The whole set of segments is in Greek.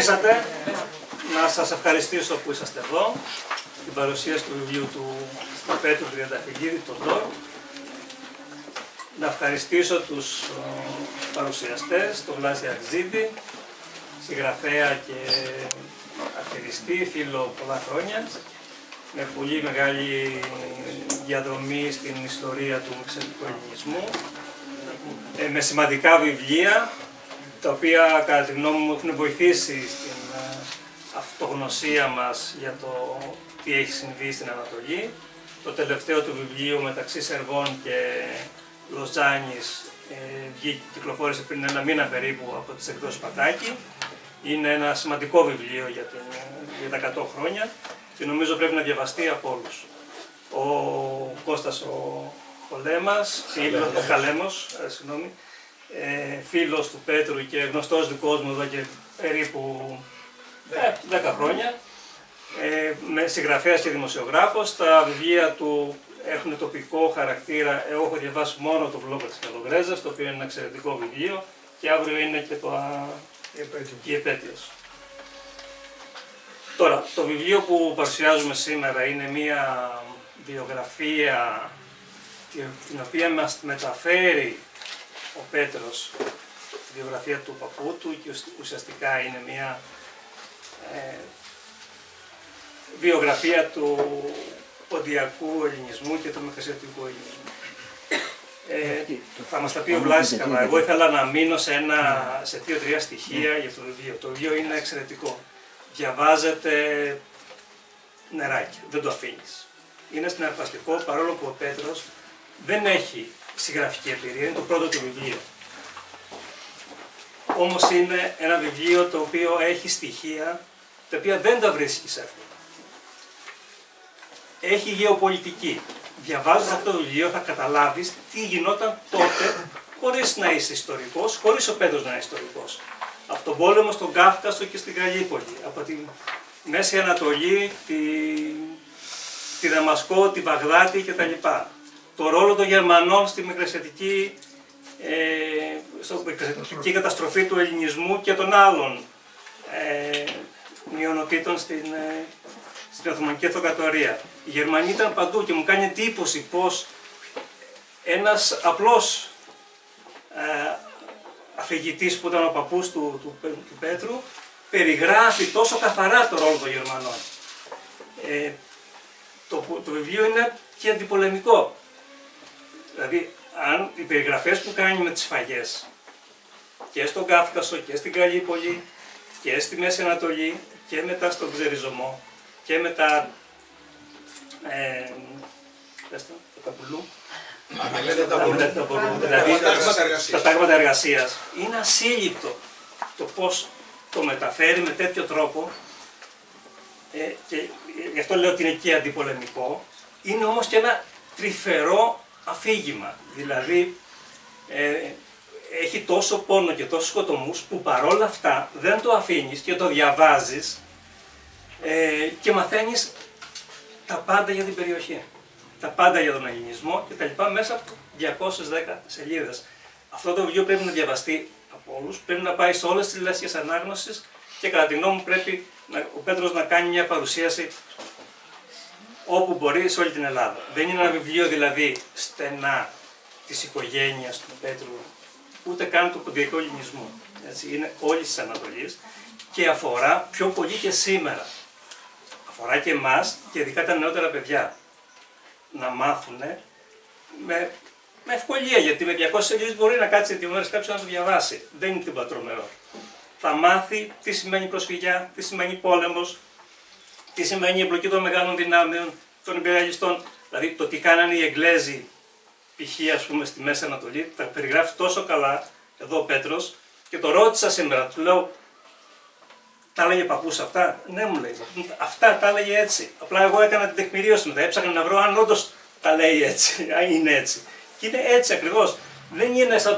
ήρθατε. Να σας ευχαριστήσω που είσαστε εδώ. Την παρουσίαση του βιβλίου του Πέτρου Τριανταφυλλίδη, τον Ντόρ. Να ευχαριστήσω τους παρουσιαστές, τον Βλάση Αγζίδη, συγγραφέα και αρτηριστή, φίλο πολλά χρόνια, με πολύ μεγάλη διαδρομή στην ιστορία του εξαιρετικού ελληνισμού, με σημαντικά βιβλία, τα οποία κατά τη γνώμη μου έχουν βοηθήσει στην αυτογνωσία μας για το τι έχει συμβεί στην Ανατολή. Το τελευταίο του βιβλίο «Μεταξύ Σερβών και Λοζάνης» κυκλοφόρησε πριν ένα μήνα περίπου από τις εκδόσεις Πατάκη. Είναι ένα σημαντικό βιβλίο για τα 100 χρόνια και νομίζω πρέπει να διαβαστεί από όλους. Ο Κώστας ο Χολέμας, φίλος του Πέτρου και γνωστός δικός μου εδώ και περίπου 10 χρόνια, με συγγραφέας και δημοσιογράφος. Τα βιβλία του έχουν τοπικό χαρακτήρα. Εγώ έχω διαβάσει μόνο το Βλόκο της Καλογρέζας, το οποίο είναι ένα εξαιρετικό βιβλίο, και αύριο είναι και η επέτειος. Τώρα, το βιβλίο που παρουσιάζουμε σήμερα είναι μία βιογραφία την οποία μας μεταφέρει ο Πέτρος, τη βιογραφία του παππού του, και ουσιαστικά είναι μία βιογραφία του ποντιακού ελληνισμού και του μεσαιωτικού ελληνισμού. Θα μας τα πει ο Βλάσης καλά. Εγώ ήθελα να μείνω σε 2-3 στοιχεία για το βιβλίο. Το βιβλίο είναι εξαιρετικό. Διαβάζεται νεράκι, δεν το αφήνεις. Είναι συναρπαστικό, παρόλο που ο Πέτρος δεν έχει συγγραφική εμπειρία, είναι το πρώτο του βιβλίο. Όμως είναι ένα βιβλίο το οποίο έχει στοιχεία τα οποία δεν τα βρίσκεις εύκολα. Έχει γεωπολιτική. Διαβάζοντας αυτό το βιβλίο θα καταλάβεις τι γινόταν τότε, χωρίς να είσαι ιστορικός, χωρίς ο Πέτρος να είναι ιστορικός. Από τον πόλεμο στον Κάφκασο και στην Γαλλίπολη, από τη Μέση Ανατολή, τη Δαμασκό, τη Βαγδάτη κτλ. Το ρόλο των Γερμανών στη μικρασιατική καταστροφή του ελληνισμού και των άλλων μειονοτήτων στην Οθωμανική Αυτοκρατορία. Οι Γερμανοί ήταν παντού και μου κάνει εντύπωση πως ένας απλός αφηγητής που ήταν ο παππούς του Πέτρου περιγράφει τόσο καθαρά το ρόλο των Γερμανών. Το βιβλίο είναι και αντιπολεμικό. Δηλαδή, οι περιγραφές που κάνει με τις σφαγές και στον Κάφκασο και στην Γαλλίπολη και στη Μέση Ανατολή και μετά στον Ξεριζωμό και μετά δηλαδή τα τάγματα εργασίας, είναι ασύλληπτο το πώς το μεταφέρει με τέτοιο τρόπο, και γι' αυτό λέω ότι είναι και αντιπολεμικό. Είναι όμως και ένα τρυφερό αφήγημα, δηλαδή έχει τόσο πόνο και τόσους σκοτωμούς που παρόλα αυτά δεν το αφήνεις και το διαβάζεις και μαθαίνεις τα πάντα για την περιοχή, τα πάντα για τον ελληνισμό κτλ. Μέσα από 210 σελίδες. Αυτό το βιβλίο πρέπει να διαβαστεί από όλους, πρέπει να πάει σε όλες τις λέσχες ανάγνωσης και κατά τη γνώμη μου πρέπει ο Πέτρος να κάνει μια παρουσίαση όπου μπορεί σε όλη την Ελλάδα. Δεν είναι ένα βιβλίο δηλαδή στενά της οικογένειας του Πέτρου, ούτε καν του ποντιακού ελληνισμού. Έτσι, είναι όλης της Ανατολής και αφορά πιο πολύ και σήμερα. Αφορά και εμάς και ειδικά τα νεότερα παιδιά να μάθουν με ευκολία, γιατί με 200 σελίδες μπορεί να κάτσει 2 μέρες κάποιος να το διαβάσει. Δεν είναι τίποτα τρομερό. Θα μάθει τι σημαίνει προσφυγιά, τι σημαίνει πόλεμος, τι σημαίνει η εμπλοκή των μεγάλων δυνάμεων, των υπεριαλιστών. Δηλαδή το τι κάνανε οι Εγγλέζοι, π.χ. ας πούμε στη Μέση Ανατολή, τα περιγράφει τόσο καλά εδώ ο Πέτρος και το ρώτησα σήμερα, του λέω, τα έλεγε παππούς αυτά? Ναι, μου λέει, αυτά τα έλεγε έτσι. Απλά εγώ έκανα την τεκμηρίωση μετά, έψαχνα να βρω αν όντως τα λέει έτσι, αν είναι έτσι. Και είναι έτσι ακριβώς. Δεν είναι σαν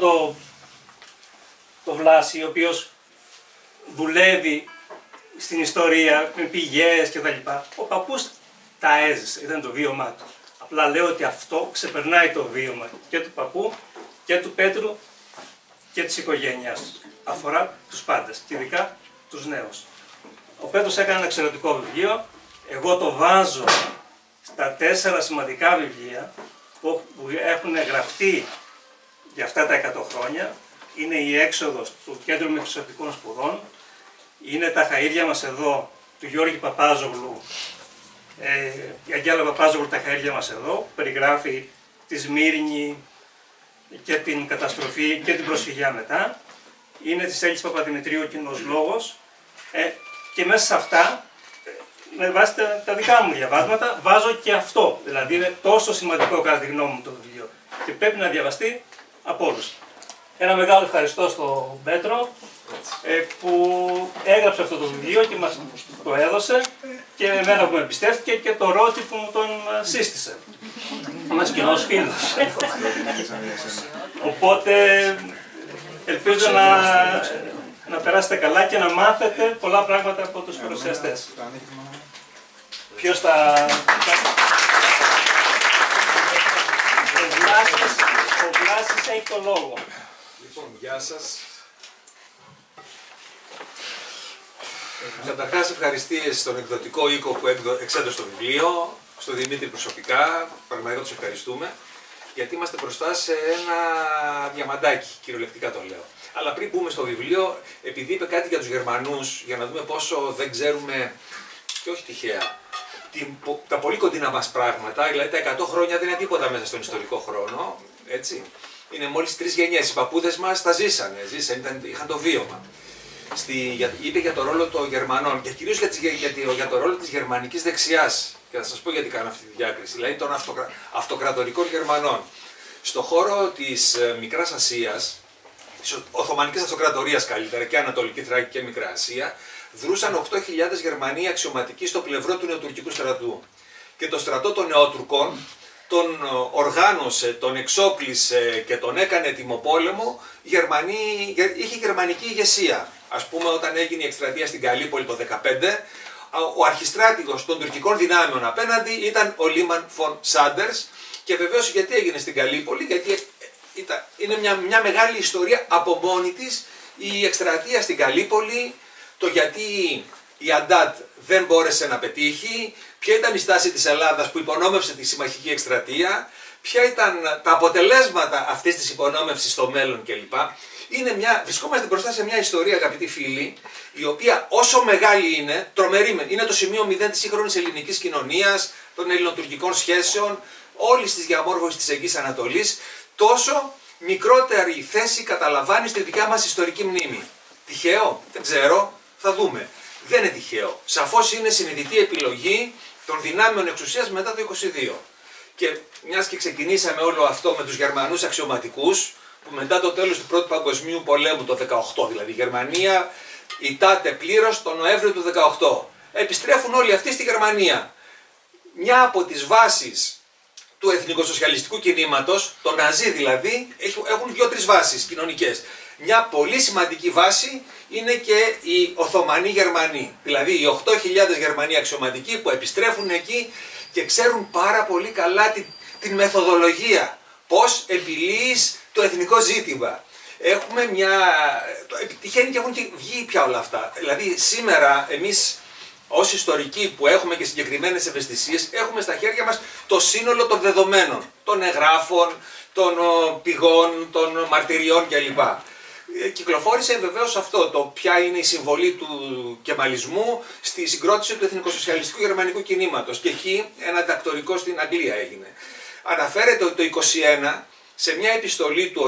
το Βλάση, ο οποίος δουλεύει στην ιστορία με πηγές κτλ. Ο παππούς τα έζησε, ήταν το βίωμά του. Απλά λέω ότι αυτό ξεπερνάει το βίωμα και του παππού και του Πέτρου και της οικογένειάς του. Αφορά τους πάντες και ειδικά τους νέους. Ο Πέτρος έκανε ένα εξαιρετικό βιβλίο. Εγώ το βάζω στα 4 σημαντικά βιβλία που έχουν γραφτεί για αυτά τα 100 χρόνια. Είναι η έξοδος του Κέντρου Μηχανικών Σπουδών. Είναι τα χαΐρια μας εδώ του Γιώργη Παπάζογλου. Η Αγγέλα Παπάζογλου, τα χαΐρια μας εδώ, που περιγράφει τη Σμύρνη και την καταστροφή και την προσφυγιά μετά. Είναι της Έλλης Παπαδημητρίου ο κοινός λόγος. Και μέσα σε αυτά, με βάση τα δικά μου διαβάσματα, βάζω και αυτό. Δηλαδή είναι τόσο σημαντικό κατά τη γνώμη μου το βιβλίο και πρέπει να διαβαστεί από όλους. Ένα μεγάλο ευχαριστώ στον Πέτρο που έγραψε αυτό το βιβλίο και μας το έδωσε και εμένα που με εμπιστεύτηκε και το Ρώτη που μου τον σύστησε. Ένας κοινός φίλος. Οπότε ελπίζω να περάσετε καλά και να μάθετε πολλά πράγματα από τους παρουσιαστές. Ποιος θα... Ο Βλάσης έχει το λόγο. Λοιπόν, γεια σας. Καταρχάς ευχαριστίες στον εκδοτικό οίκο που εξέδωσε το βιβλίο, στον Δημήτρη προσωπικά, πραγματικά τους ευχαριστούμε, γιατί είμαστε μπροστά σε ένα διαμαντάκι, κυριολεκτικά το λέω. Αλλά πριν μπούμε στο βιβλίο, επειδή είπε κάτι για τους Γερμανούς, για να δούμε πόσο δεν ξέρουμε, και όχι τυχαία, τα πολύ κοντινά μας πράγματα, δηλαδή τα 100 χρόνια δεν είναι τίποτα μέσα στον ιστορικό χρόνο, έτσι. Είναι μόλις 3 γενιές, οι παππούδες μας τα ζήσανε, είχαν το βίωμα. Είπε για το ρόλο των Γερμανών και κυρίως για το ρόλο της γερμανικής δεξιάς. Και θα σας πω γιατί κάνω αυτή τη διάκριση, δηλαδή των αυτοκρατορικών Γερμανών. Στο χώρο της Μικράς Ασίας, της Οθωμανικής Αυτοκρατορίας καλύτερα, και Ανατολική Θράκη και Μικρά Ασία, δρούσαν 8.000 Γερμανοί αξιωματικοί στο πλευρό του νεοτουρκικού στρατού. Και το στρατό των νεότουρκων τον οργάνωσε, τον εξόπλισε και τον έκανε τιμοπόλεμο, είχε γερμανική ηγεσία. Ας πούμε, όταν έγινε η εκστρατεία στην Καλύπολη το 2015, ο αρχιστράτηγος των τουρκικών δυνάμεων απέναντι ήταν ο Λίμαν Φον Σάντερς. Και βεβαίως γιατί έγινε στην Καλύπολη, γιατί είναι μια μεγάλη ιστορία από μόνη της η εκστρατεία στην Καλύπολη, το γιατί η Αντάτ δεν μπόρεσε να πετύχει, ποια ήταν η στάση της Ελλάδας που υπονόμευσε τη συμμαχική εκστρατεία, ποια ήταν τα αποτελέσματα αυτής της υπονόμευσης στο μέλλον κλπ. Βρισκόμαστε μπροστά σε μια ιστορία, αγαπητοί φίλοι, η οποία όσο μεγάλη είναι, τρομερή, είναι το σημείο 0 της σύγχρονης ελληνικής κοινωνίας, των ελληνοτουρκικών σχέσεων, όλης της διαμόρφωσης της Αιγής Ανατολής, τόσο μικρότερη θέση καταλαμβάνει στη δικιά μας ιστορική μνήμη. Τυχαίο? Δεν ξέρω, θα δούμε. Δεν είναι τυχαίο. Σαφώς είναι συνειδητή επιλογή των δυνάμεων εξουσίας μετά το 22. Και μιας και ξεκινήσαμε όλο αυτό με τους Γερμανούς αξιωματικούς, που μετά το τέλος του Πρώτου Παγκοσμίου Πολέμου, το 18 δηλαδή, η Γερμανία ητάται πλήρως τον Νοέμβριο του 18. Επιστρέφουν όλοι αυτοί στη Γερμανία. Μια από τις βάσεις του εθνικοσοσιαλιστικού κινήματος, το Ναζί δηλαδή, έχουν 2-3 βάσεις κοινωνικές. Μια πολύ σημαντική βάση είναι και οι Οθωμανοί Γερμανοί. Δηλαδή οι 8.000 Γερμανοί αξιωματικοί που επιστρέφουν εκεί και ξέρουν πάρα πολύ καλά την μεθοδολογία. Πώς επιλύεις το εθνικό ζήτημα. Έχουμε τυχαίνει και έχουν και βγει πια όλα αυτά. Δηλαδή σήμερα εμείς ως ιστορικοί που έχουμε και συγκεκριμένες ευαισθησίες, έχουμε στα χέρια μας το σύνολο των δεδομένων, των εγγράφων, των πηγών, των μαρτυριών κλπ. Κυκλοφόρησε βεβαίως αυτό, το ποια είναι η συμβολή του κεμαλισμού στη συγκρότηση του εθνικοσοσιαλιστικού γερμανικού κινήματος. Και εκεί ένα διδακτορικό στην Αγγλία έγινε. Αναφέρεται ότι το 1921 σε μια επιστολή του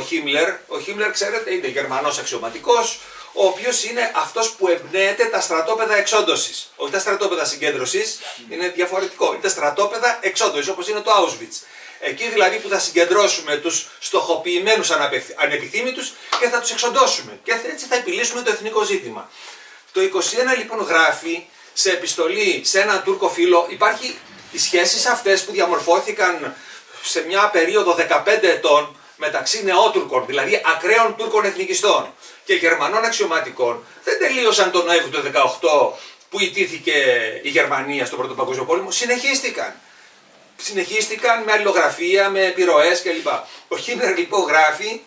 ο Χίμλερ, ξέρετε, είναι Γερμανός αξιωματικός, ο οποίος είναι αυτός που εμπνέεται τα στρατόπεδα εξόντωσης. Όχι τα στρατόπεδα συγκέντρωσης, είναι διαφορετικό. Είναι τα στρατόπεδα εξόντωσης, όπως είναι το Auschwitz. Εκεί δηλαδή που θα συγκεντρώσουμε τους στοχοποιημένους ανεπιθύμητους και θα τους εξοντώσουμε. Και έτσι θα επιλύσουμε το εθνικό ζήτημα. Το 1921 λοιπόν γράφει σε επιστολή σε έναν Τούρκο φίλο, υπάρχει οι σχέσεις αυτές που διαμορφώθηκαν σε μια περίοδο 15 ετών μεταξύ νεότουρκων, δηλαδή ακραίων Τούρκων εθνικιστών και Γερμανών αξιωματικών, δεν τελείωσαν τον Νοέμβριο του 18 που ιτήθηκε η Γερμανία στον Πρώτο Παγκόσμιο Πόλεμο, συνεχίστηκαν με αλληλογραφία, με επιρροές κλπ. Ο Χίμλερ λοιπόν γράφει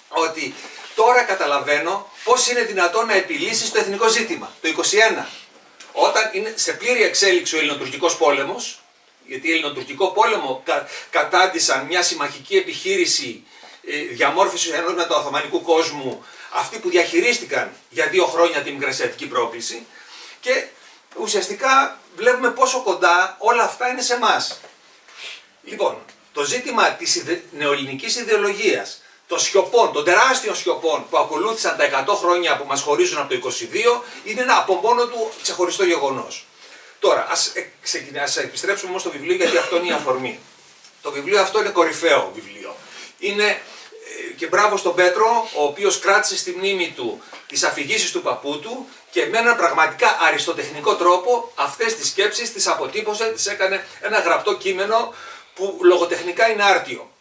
ότι τώρα καταλαβαίνω πώς είναι δυνατόν να επιλύσεις το εθνικό ζήτημα, το 1921. Όταν είναι σε πλήρη εξέλιξη ο Ελληνοτουρκικός πόλεμος, γιατί Ελληνοτουρκικό πόλεμο κατάντησαν μια συμμαχική επιχείρηση διαμόρφωσης ενός μεταοθωμανικού κόσμου, αυτοί που διαχειρίστηκαν για 2 χρόνια τη Μικρασιατική πρόκληση, και ουσιαστικά βλέπουμε πόσο κοντά όλα αυτά είναι σε εμάς. Λοιπόν, το ζήτημα της νεοελληνικής ιδεολογίας, των σιωπών, των τεράστιων σιωπών που ακολούθησαν τα 100 χρόνια που μας χωρίζουν από το 22, είναι ένα από μόνο του ξεχωριστό γεγονός. Τώρα, ας επιστρέψουμε όμως στο βιβλίο, γιατί αυτό είναι η αφορμή. Το βιβλίο αυτό είναι κορυφαίο βιβλίο. Είναι, και μπράβο στον Πέτρο, ο οποίος κράτησε στη μνήμη του τις αφηγήσεις του παππού του και με έναν πραγματικά αριστοτεχνικό τρόπο αυτές τις σκέψεις τις αποτύπωσε, τις έκανε ένα γραπτό κείμενο που λογοτεχνικά είναι άρτιο.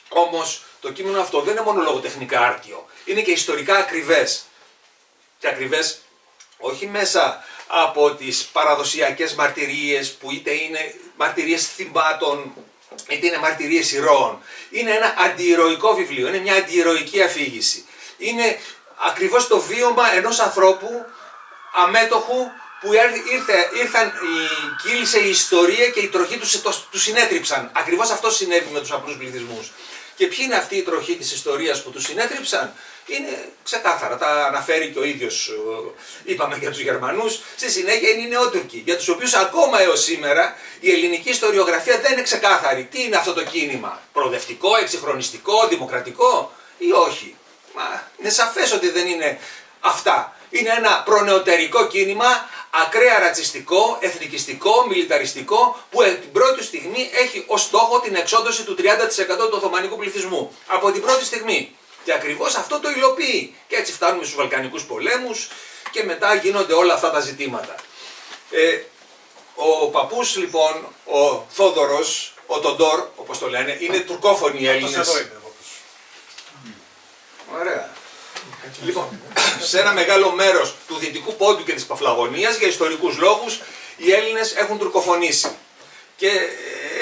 Όμως το κείμενο αυτό δεν είναι μόνο λογοτεχνικά άρτιο, είναι και ιστορικά ακριβές. Και ακριβές όχι μέσα από τις παραδοσιακές μαρτυρίες που είτε είναι μαρτυρίες θυμάτων, είτε είναι μαρτυρίες ηρώων. Είναι ένα αντιηρωικό βιβλίο, είναι μια αντιηρωική αφήγηση. Είναι ακριβώς το βίωμα ενός ανθρώπου αμέτωχου που κύλησε η ιστορία και η τροχή του συνέτριψαν. Ακριβώς αυτό συνέβη με τους απλούς πληθυσμούς. Και ποιοι είναι αυτοί οι τροχοί της ιστορίας που τους συνέτριψαν? Είναι ξεκάθαρα, τα αναφέρει και ο ίδιος, είπαμε για τους Γερμανούς, στη συνέχεια είναι οι Νεότουρκοι, για τους οποίους ακόμα έως σήμερα η ελληνική ιστοριογραφία δεν είναι ξεκάθαρη. Τι είναι αυτό το κίνημα? Προοδευτικό, εξυγχρονιστικό, δημοκρατικό ή όχι? Μα είναι σαφές ότι δεν είναι αυτά. Είναι ένα προνεωτερικό κίνημα, ακραία ρατσιστικό, εθνικιστικό, μιλιταριστικό, που την πρώτη στιγμή έχει ως στόχο την εξόντωση του 30% του Οθωμανικού πληθυσμού. Από την πρώτη στιγμή. Και ακριβώς αυτό το υλοποιεί. Και έτσι φτάνουμε στους Βαλκανικούς πολέμους και μετά γίνονται όλα αυτά τα ζητήματα. Ο παππούς λοιπόν, ο Θόδωρος, ο Τοντόρ, όπως το λένε, είναι τουρκόφωνοι οι Έλληνες. Ωραία. Λοιπόν, σε ένα μεγάλο μέρος του Δυτικού Πόντου και της Παφλαγωνίας, για ιστορικούς λόγους, οι Έλληνες έχουν τουρκοφωνήσει. Και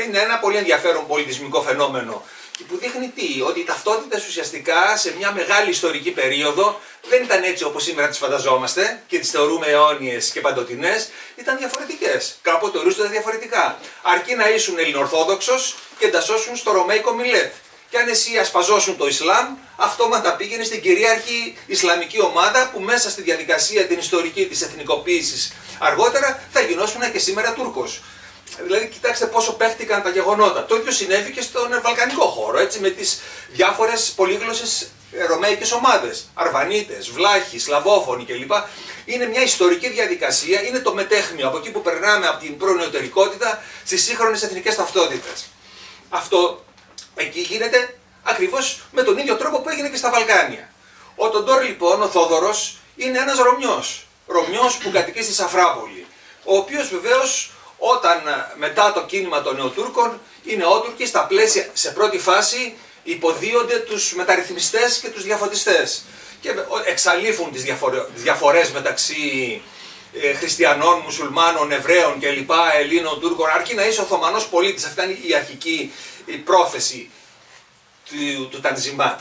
είναι ένα πολύ ενδιαφέρον πολιτισμικό φαινόμενο, που δείχνει τι? Ότι οι ταυτότητες ουσιαστικά σε μια μεγάλη ιστορική περίοδο δεν ήταν έτσι όπως σήμερα τις φανταζόμαστε και τις θεωρούμε αιώνιες και παντοτινές, ήταν διαφορετικές. Κάποτε ορίζονταν διαφορετικά. Αρκεί να ήσουν Ελληνοορθόδοξος και εντασσώσουν στο Ρωμαϊκό Μιλέτ. Και αν εσύ ασπαζόσουν το Ισλάμ, αυτόματα πήγαινε στην κυρίαρχη Ισλαμική ομάδα που μέσα στη διαδικασία την ιστορική της εθνικοποίησης αργότερα θα γινόσουν και σήμερα Τούρκος. Δηλαδή, κοιτάξτε πόσο παίχτηκαν τα γεγονότα. Το ίδιο συνέβη και στον βαλκανικό χώρο, έτσι, με τις διάφορες πολύγλωσσες ρωμαϊκές ομάδες. Αρβανίτες, Βλάχοι, Σλαβόφωνοι κλπ. Είναι μια ιστορική διαδικασία, είναι το μετέχμιο από εκεί που περνάμε από την προνεωτερικότητα στις σύγχρονες εθνικές ταυτότητες. Αυτό εκεί γίνεται ακριβώς με τον ίδιο τρόπο που έγινε και στα Βαλκάνια. Ο Τοντόρ λοιπόν, ο Θόδωρος, είναι ένας Ρωμιός. Ρωμιός που κατοικεί στη Σαφράπολη. Ο οποίος βεβαίως όταν μετά το κίνημα των Νεοτούρκων οι Νεότουρκοι στα πλαίσια, σε πρώτη φάση, υποδίονται τους μεταρρυθμιστές και τους διαφωτιστές και εξαλείφουν τις διαφορές μεταξύ χριστιανών, μουσουλμάνων, Εβραίων κλπ, Ελλήνων, Τούρκων, αρκεί να είσαι Οθωμανός πολίτης. Αυτή ήταν η αρχική πρόθεση του Τανζιμάτ.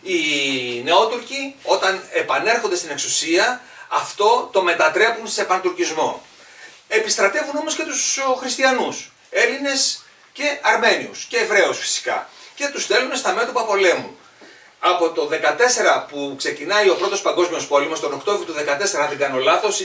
Οι Νεότουρκοι όταν επανέρχονται στην εξουσία αυτό το μετατρέπουν σε παντουρκισμό. Επιστρατεύουν όμως και τους χριστιανούς, Έλληνες και Αρμένιους και Εβραίους φυσικά, και τους στέλνουν στα μέτωπα πολέμου. Από το 14 που ξεκινάει ο Πρώτος Παγκόσμιος Πόλεμος, τον Οκτώβριο του 14 αν δεν κάνω λάθος,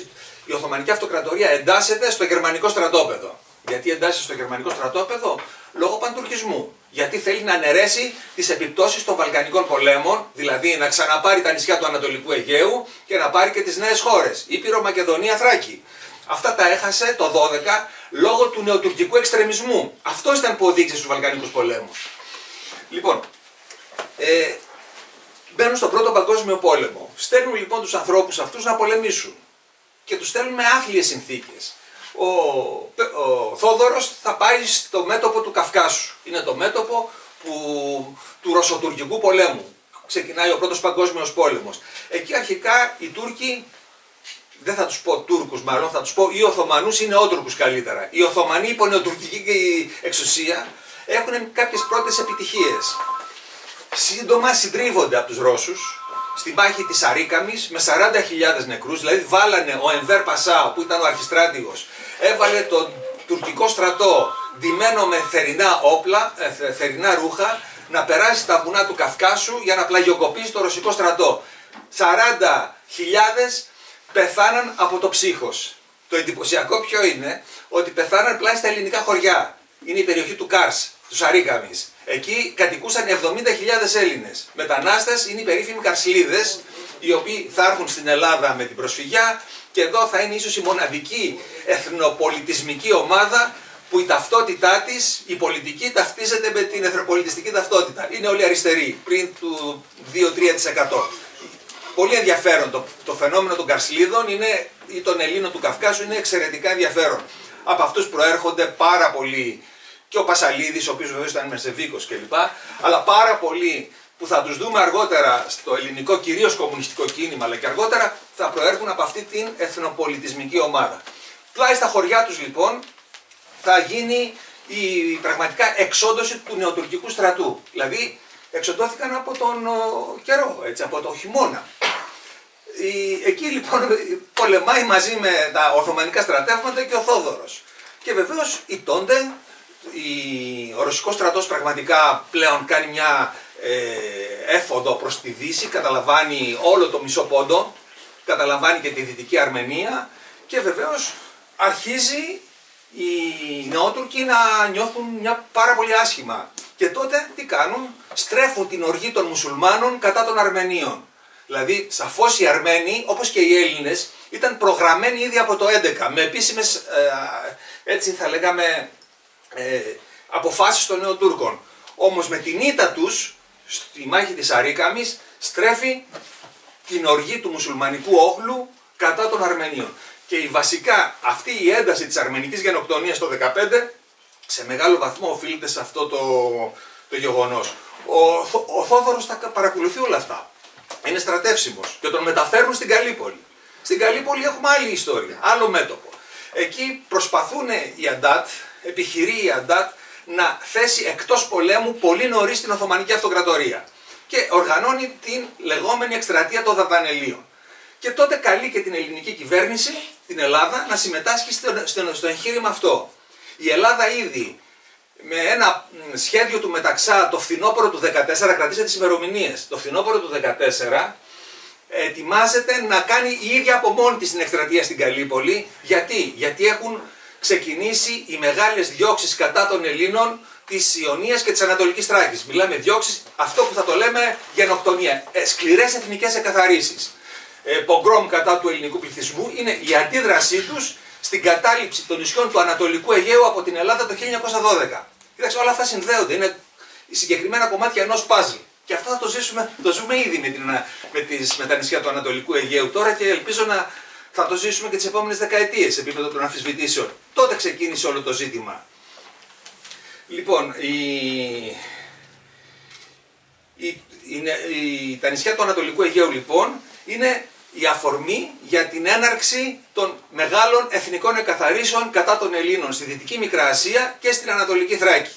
η Οθωμανική Αυτοκρατορία εντάσσεται στο γερμανικό στρατόπεδο. Γιατί εντάσσεται στο γερμανικό στρατόπεδο? Λόγω παντουρκισμού. Γιατί θέλει να αναιρέσει τις επιπτώσεις των Βαλκανικών πολέμων, δηλαδή να ξαναπάρει τα νησιά του Ανατολικού Αιγαίου και να πάρει και τις νέες χώρες, Ήπειρο, Μακεδονία, Θράκη. Αυτά τα έχασε το 12 λόγω του νεοτουρκικού εξτρεμισμού. Αυτό ήταν που οδήγησε στους Βαλκανικούς πολέμους. Λοιπόν, μπαίνουν στον Πρώτο Παγκόσμιο Πόλεμο. Στέλνουν λοιπόν τους ανθρώπους αυτούς να πολεμήσουν. Και τους στέλνουν με άθλιες συνθήκες. Ο Θόδωρος θα πάει στο μέτωπο του Καυκάσου. Είναι το μέτωπο του Ρωσοτουρκικού πολέμου. Ξεκινάει ο Πρώτος Παγκόσμιος Πόλεμος. Εκεί αρχικά οι Τούρκοι, δεν θα τους πω Τούρκους μάλλον, θα τους πω ή Οθωμανούς ή Νεότουρκους καλύτερα. Οι Οθωμανοί υπό νεοτουρκική εξουσία έχουν κάποιες πρώτες επιτυχίες. Σύντομα συντρίβονται από τους Ρώσους στην μάχη της Αρίκαμης με 40.000 νεκρούς, δηλαδή βάλανε ο Ενβέρ Πασάο που ήταν ο αρχιστράτηγος, έβαλε τον τουρκικό στρατό ντυμένο με θερινά όπλα, θερινά ρούχα, να περάσει στα βουνά του Καυκάσου για να πλαγιοκοπήσει το ρωσικό στρατό. 40.000 πεθάναν από το ψύχος. Το εντυπωσιακό ποιο είναι, ότι πεθάναν πλάι στα ελληνικά χωριά. Είναι η περιοχή του Κάρς, του Σαρίκαμης. Εκεί κατοικούσαν 70.000 Έλληνες. Μετανάστες είναι οι περίφημοι Καρσλίδες, οι οποίοι θα έρθουν στην Ελλάδα με την προσφυγιά και εδώ θα είναι ίσως η μοναδική εθνοπολιτισμική ομάδα που η ταυτότητά της, η πολιτική, ταυτίζεται με την εθνοπολιτιστική ταυτότητα. Είναι όλοι αριστεροί, πριν του 2-3%. Πολύ ενδιαφέρον το φαινόμενο των Καρσλίδων ή των Ελλήνων του Καυκάσου είναι εξαιρετικά ενδιαφέρον. Από αυτούς προέρχονται πάρα πολλοί, και ο Πασαλίδης, ο οποίος βεβαίως ήταν Μεσεβίκος κλπ. Αλλά πάρα πολλοί που θα τους δούμε αργότερα στο ελληνικό κυρίως κομμουνιστικό κίνημα, αλλά και αργότερα θα προέρχουν από αυτή την εθνοπολιτισμική ομάδα. Πλάι στα χωριά τους λοιπόν θα γίνει η πραγματικά εξόντωση του νεοτουρκικού στρατού. Δηλαδή εξοντώθηκαν από τον καιρό, έτσι, από το χειμώνα. Εκεί λοιπόν πολεμάει μαζί με τα Οθωμανικά στρατεύματα και ο Θόδωρος. Και βεβαίως ηττώνται, ο ρωσικός στρατός πραγματικά πλέον κάνει μια έφοδο προς τη Δύση, καταλαμβάνει όλο το μισό πόντο, καταλαμβάνει και τη Δυτική Αρμενία και βεβαίως αρχίζει οι Νεότουρκοι να νιώθουν μια πάρα πολύ άσχημα. Και τότε τι κάνουν, στρέφουν την οργή των μουσουλμάνων κατά των Αρμενίων. Δηλαδή σαφώς οι Αρμένοι, όπως και οι Έλληνες, ήταν προγραμμένοι ήδη από το 11 με επίσημες, έτσι θα λέγαμε, αποφάσεις των Νεοτούρκων. Όμως με την ήττα τους στη μάχη της Αρίκαμης στρέφει την οργή του μουσουλμανικού όχλου κατά των Αρμενίων. Και βασικά αυτή η ένταση της αρμενικής γενοκτονίας το 15 σε μεγάλο βαθμό οφείλεται σε αυτό το γεγονός. Ο Θόδωρος τα παρακολουθεί όλα αυτά. Είναι στρατεύσιμος και τον μεταφέρουν στην Καλύπολη. Στην Καλύπολη έχουμε άλλη ιστορία, άλλο μέτωπο. Εκεί προσπαθούν οι Αντάτ, επιχειρεί η Αντάτ να θέσει εκτός πολέμου πολύ νωρίς την Οθωμανική Αυτοκρατορία και οργανώνει την λεγόμενη εκστρατεία των Δαρδανελίων. Και τότε καλεί και την ελληνική κυβέρνηση, την Ελλάδα, να συμμετάσχει στο εγχείρημα αυτό. Η Ελλάδα ήδη με ένα σχέδιο του Μεταξά το φθινόπωρο του 14, κρατήστε τις ημερομηνίες, το φθινόπωρο του 14 ετοιμάζεται να κάνει η ίδια από μόνη της την εκστρατεία στην Καλύπολη. Γιατί έχουν ξεκινήσει οι μεγάλες διώξεις κατά των Ελλήνων της Ιωνίας και της Ανατολικής Θράκης. Μιλάμε διώξεις, αυτό που θα το λέμε γενοκτονία, σκληρές εθνικές εκαθαρίσεις. Πογκρόμ κατά του ελληνικού πληθυσμού είναι η αντίδρασή τους στην κατάληψη των νησιών του Ανατολικού Αιγαίου από την Ελλάδα το 1912. Κοίταξε, όλα αυτά συνδέονται, είναι συγκεκριμένα κομμάτια ενός παζλ. Και αυτό θα το ζούμε ήδη με τα νησιά του Ανατολικού Αιγαίου τώρα και ελπίζω να θα το ζήσουμε και τις επόμενες δεκαετίες σε επίπεδο των αμφισβητήσεων. Τότε ξεκίνησε όλο το ζήτημα. Λοιπόν, τα νησιά του Ανατολικού Αιγαίου λοιπόν είναι η αφορμή για την έναρξη των μεγάλων εθνικών εκαθαρίσεων κατά των Ελλήνων στη Δυτική Μικρά Ασία και στην Ανατολική Θράκη.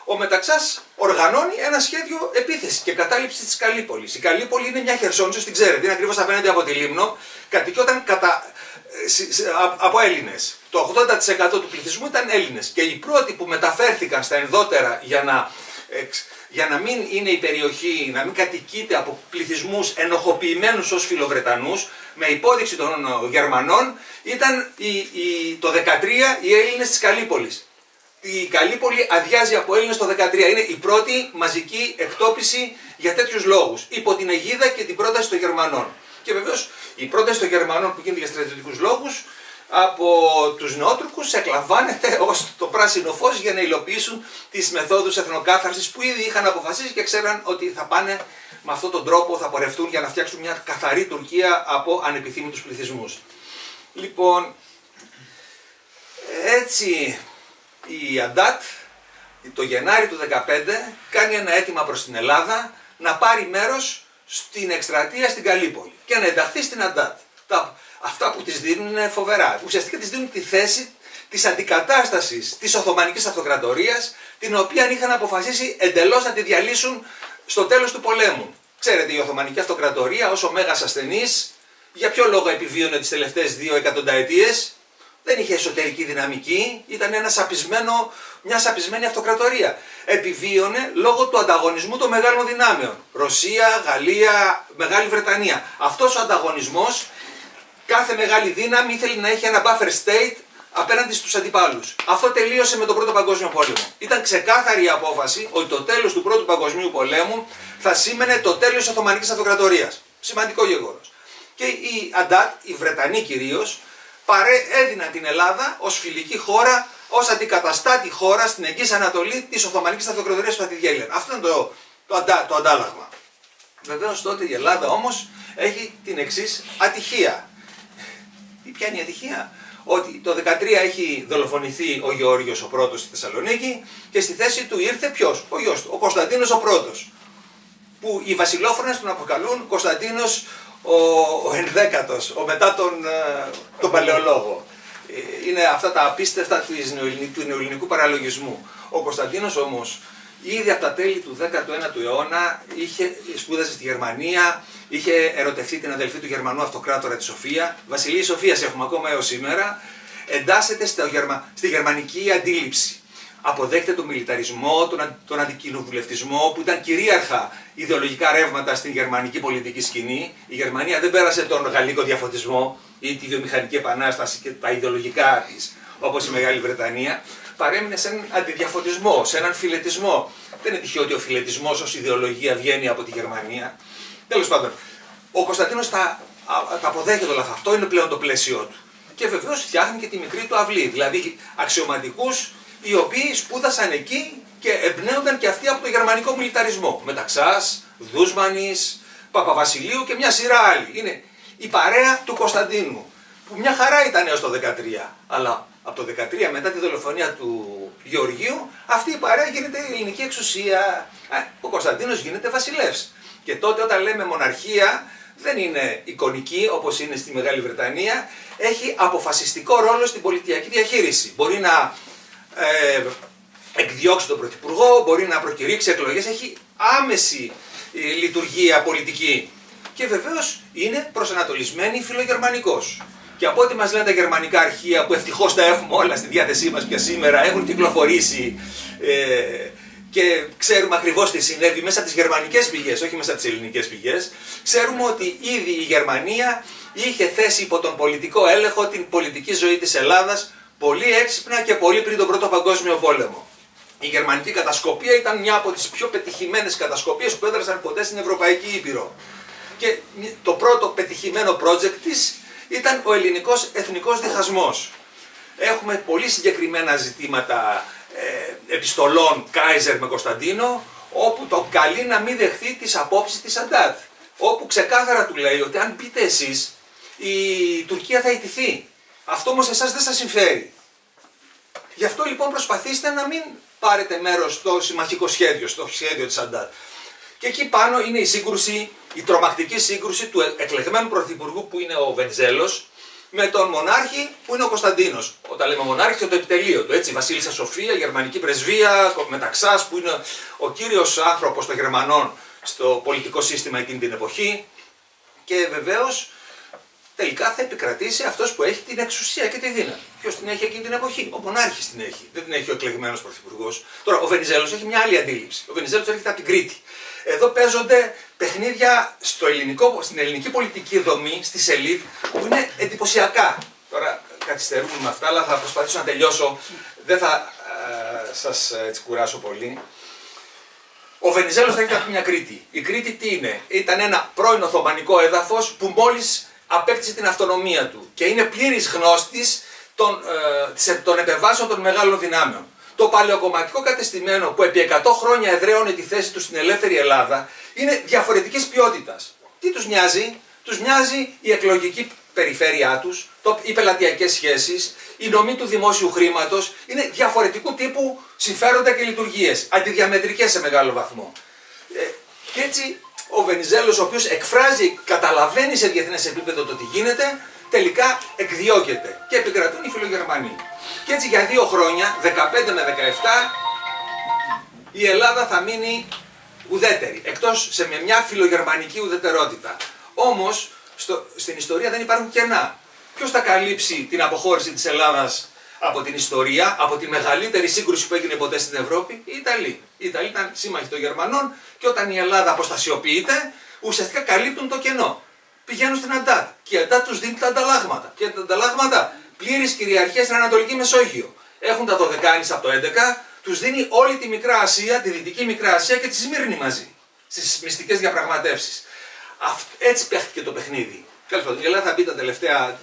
Ο Μεταξάς οργανώνει ένα σχέδιο επίθεσης και κατάληψης της Καλύπολης. Η Καλύπολη είναι μια χερσόνησο, την ξέρετε, είναι ακριβώς απέναντι από τη Λίμνο, κατοικιόταν από Έλληνες. Το 80% του πληθυσμού ήταν Έλληνες και οι πρώτοι που μεταφέρθηκαν στα ενδότερα για να μην είναι η περιοχή, να μην κατοικείται από πληθυσμούς ενοχοποιημένους ως φιλοβρετανούς, με υπόδειξη των Γερμανών, ήταν το 13 οι Έλληνες της Καλύπολης. Η Καλύπολη αδειάζει από Έλληνες το 13. Είναι η πρώτη μαζική εκτόπιση για τέτοιους λόγους, υπό την αιγίδα και την πρόταση των Γερμανών. Και βεβαίως η πρόταση των Γερμανών που γίνεται για στρατιωτικούς λόγους από τους Νεότουρκους εκλαμβάνεται ως το πράσινο φως για να υλοποιήσουν τις μεθόδους εθνοκάθαρσης που ήδη είχαν αποφασίσει και ξέραν ότι θα πάνε με αυτόν τον τρόπο, θα πορευτούν για να φτιάξουν μια καθαρή Τουρκία από ανεπιθύμητους πληθυσμούς. Λοιπόν, έτσι η Αντάτ το Γενάρη του 2015 κάνει ένα αίτημα προς την Ελλάδα να πάρει μέρος στην εκστρατεία στην Καλύπολη και να ενταχθεί στην Αντάτ. Αυτά που της δίνουν είναι φοβερά. Ουσιαστικά της δίνουν τη θέση της αντικατάστασης της Οθωμανικής Αυτοκρατορίας, την οποία είχαν αποφασίσει εντελώς να τη διαλύσουν στο τέλος του πολέμου. Ξέρετε, η Οθωμανική Αυτοκρατορία ως ο μέγας ασθενής, για ποιο λόγο επιβίωνε τις τελευταίες 2 εκατονταετίες? Δεν είχε εσωτερική δυναμική, ήταν μια σαπισμένη αυτοκρατορία. Επιβίωνε λόγω του ανταγωνισμού των μεγάλων δυνάμεων. Ρωσία, Γαλλία, Μεγάλη Βρετανία. Αυτός ο ανταγωνισμός, κάθε μεγάλη δύναμη ήθελε να έχει ένα buffer state απέναντι στους αντιπάλους. Αυτό τελείωσε με τον Πρώτο Παγκόσμιο Πόλεμο. Ήταν ξεκάθαρη η απόφαση ότι το τέλος του Πρώτου Παγκοσμίου Πολέμου θα σήμαινε το τέλος της Οθωμανικής Αυτοκρατορίας. Σημαντικό γεγονός. Και οι Αντάτ, οι Βρετανοί κυρίως, έδιναν την Ελλάδα ως φιλική χώρα, ως αντικαταστάτη χώρα στην Εγγύης Ανατολή της Οθωμανικής Αυτοκρατορίας του Αττιγέλιαν. Αυτό είναι το αντάλλαγμα. Βεβαίως τότε η Ελλάδα όμως έχει την εξής ατυχία. Ποια είναι η ατυχία? Ότι το 13 έχει δολοφονηθεί ο Γεώργιος ο πρώτος στη Θεσσαλονίκη και στη θέση του ήρθε ποιος? Ο γιος του, ο Κωνσταντίνος ο πρώτος. Που οι βασιλόφρονες τον αποκαλούν Κωνσταντίνος ο ενδέκατος, ο μετά τον Παλαιολόγο. Είναι αυτά τα απίστευτα του νεοελληνικού παραλογισμού. Ο Κωνσταντίνος όμως ήδη από τα τέλη του 19ου αιώνα σπούδασε στη Γερμανία, είχε ερωτευτεί την αδελφή του Γερμανού αυτοκράτορα τη Σοφία. Βασιλεία Σοφίας έχουμε ακόμα έως σήμερα. Εντάσσεται στη γερμανική αντίληψη. Αποδέχεται τον μιλιταρισμό, τον αντικοινοβουλευτισμό που ήταν κυρίαρχα ιδεολογικά ρεύματα στην γερμανική πολιτική σκηνή. Η Γερμανία δεν πέρασε τον γαλλικό διαφωτισμό ή τη βιομηχανική επανάσταση και τα ιδεολογικά της, όπως η Μεγάλη Βρετανία. Παρέμεινε σε έναν αντιδιαφωτισμό, σε έναν φιλετισμό. Δεν είναι τυχαίο ότι ο φιλετισμός ως ιδεολογία βγαίνει από τη Γερμανία. Τέλος πάντων, ο Κωνσταντίνος τα αποδέχεται όλα αυτά. Αυτό είναι πλέον το πλαίσιο του. Και βεβαίως φτιάχνει και τη μικρή του αυλή. Δηλαδή αξιωματικούς οι οποίοι σπούδασαν εκεί και εμπνέονταν και αυτοί από το γερμανικό μιλιταρισμό. Μεταξάς, Δούσμανης, Παπαβασιλείου και μια σειρά άλλοι. Είναι η παρέα του Κωνσταντίνου, που μια χαρά ήταν έως το 13. Αλλά από το 13 μετά τη δολοφονία του Γεωργίου, αυτή η παρέα γίνεται η ελληνική εξουσία. Ο Κωνσταντίνος γίνεται βασιλεύς. Και τότε όταν λέμε μοναρχία δεν είναι εικονική όπως είναι στη Μεγάλη Βρετανία, έχει αποφασιστικό ρόλο στην πολιτιακή διαχείριση. Μπορεί να εκδιώξει τον Πρωθυπουργό, μπορεί να προκηρύξει εκλογές, έχει άμεση λειτουργία πολιτική. Και βεβαίως είναι προσανατολισμένη φιλογερμανικός. Και από ό,τι μας λένε τα γερμανικά αρχεία, που ευτυχώς τα έχουμε όλα στη διάθεσή μας και σήμερα, έχουν κυκλοφορήσει και ξέρουμε ακριβώς τι συνέβη μέσα από τις γερμανικές πηγές, όχι μέσα από τις ελληνικές πηγές, ξέρουμε ότι ήδη η Γερμανία είχε θέσει υπό τον πολιτικό έλεγχο την πολιτική ζωή της Ελλάδας πολύ έξυπνα και πολύ πριν τον Πρώτο Παγκόσμιο Πόλεμο. Η γερμανική κατασκοπία ήταν μια από τις πιο πετυχημένες κατασκοπίες που έδρασαν ποτέ στην Ευρωπαϊκή Ήπειρο. Και το πρώτο πετυχημένο project της ήταν ο ελληνικός εθνικός διχασμός. Έχουμε πολύ συγκεκριμένα ζητήματα επιστολών Κάιζερ με Κωνσταντίνο, όπου τον καλεί να μην δεχθεί τις απόψεις της Αντάτ. Όπου ξεκάθαρα του λέει ότι αν πείτε εσείς, η Τουρκία θα ιτηθεί. Αυτό όμως εσάς δεν σας συμφέρει. Γι' αυτό λοιπόν προσπαθήστε να μην πάρετε μέρος στο συμμαχικό σχέδιο, στο σχέδιο της Αντάτ. Και εκεί πάνω είναι η σύγκρουση, η τρομακτική σύγκρουση του εκλεγμένου πρωθυπουργού που είναι ο Βενιζέλος με τον μονάρχη που είναι ο Κωνσταντίνος. Όταν λέμε μονάρχη, το επιτελείο του, έτσι, Βασίλισσα Σοφία, γερμανική πρεσβεία, Μεταξάς, που είναι ο κύριος άνθρωπος των Γερμανών στο πολιτικό σύστημα εκείνη την εποχή. Και βεβαίως τελικά θα επικρατήσει αυτός που έχει την εξουσία και τη δύναμη. Ποιος την έχει εκείνη την εποχή? Ο μονάρχης την έχει. Δεν την έχει ο εκλεγμένος πρωθυπουργός. Τώρα, ο Βενιζέλος έχει μια άλλη αντίληψη. Ο Βενιζέλος έρχεται από την Κρήτη. Εδώ παίζονται παιχνίδια στην ελληνική πολιτική δομή, στη σελίδα, που είναι εντυπωσιακά. Τώρα καθυστερούμε με αυτά, αλλά θα προσπαθήσω να τελειώσω. Δεν θα σας κουράσω πολύ. Ο Βενιζέλος έρχεται από μια Κρήτη. Η Κρήτη τι είναι? Ήταν ένα πρώην Οθωμανικό έδαφος που μόλις απέκτησε την αυτονομία του και είναι πλήρης γνώστης των επεμβάσεων των μεγάλων δυνάμεων. Το παλαιοκομματικό κατεστημένο που επί 100 χρόνια εδραίωνε τη θέση του στην ελεύθερη Ελλάδα είναι διαφορετικής ποιότητας. Τι τους νοιάζει? Τους νοιάζει η εκλογική περιφέρειά τους, οι πελατειακές σχέσεις, η νομή του δημόσιου χρήματος, είναι διαφορετικού τύπου συμφέροντα και λειτουργίες, αντιδιαμετρικές σε μεγάλο βαθμό. Και έτσι ο Βενιζέλος, ο οποίος εκφράζει, καταλαβαίνει σε διεθνές επίπεδο το τι γίνεται, τελικά εκδιώκεται και επικρατούν οι φιλογερμανοί. Και έτσι για 2 χρόνια, 15 με 17, η Ελλάδα θα μείνει ουδέτεροι, εκτός σε μια φιλογερμανική ουδετερότητα. Όμως, στην ιστορία δεν υπάρχουν κενά. Ποιος θα καλύψει την αποχώρηση της Ελλάδας από την ιστορία, από τη μεγαλύτερη σύγκρουση που έγινε ποτέ στην Ευρώπη? Οι Ιταλοί. Οι Ιταλοί ήταν σύμμαχοι των Γερμανών και όταν η Ελλάδα αποστασιοποιείται, ουσιαστικά καλύπτουν το κενό. Πηγαίνουν στην Αντάτ και η Αντάτ τους δίνει τα ανταλλάγματα. Και τα ανταλλάγματα πλήρης κυριαρχία στην Ανατολική Μεσόγειο. Έχουν τα Δωδεκάνησα από το 11, τους δίνει όλη τη Μικρά Ασία, τη Δυτική Μικρά Ασία και τη Σμύρνη μαζί. Στις μυστικές διαπραγματεύσεις. Έτσι παίχτηκε το παιχνίδι. Τέλος πάντων, η Ελλάδα θα μπει τον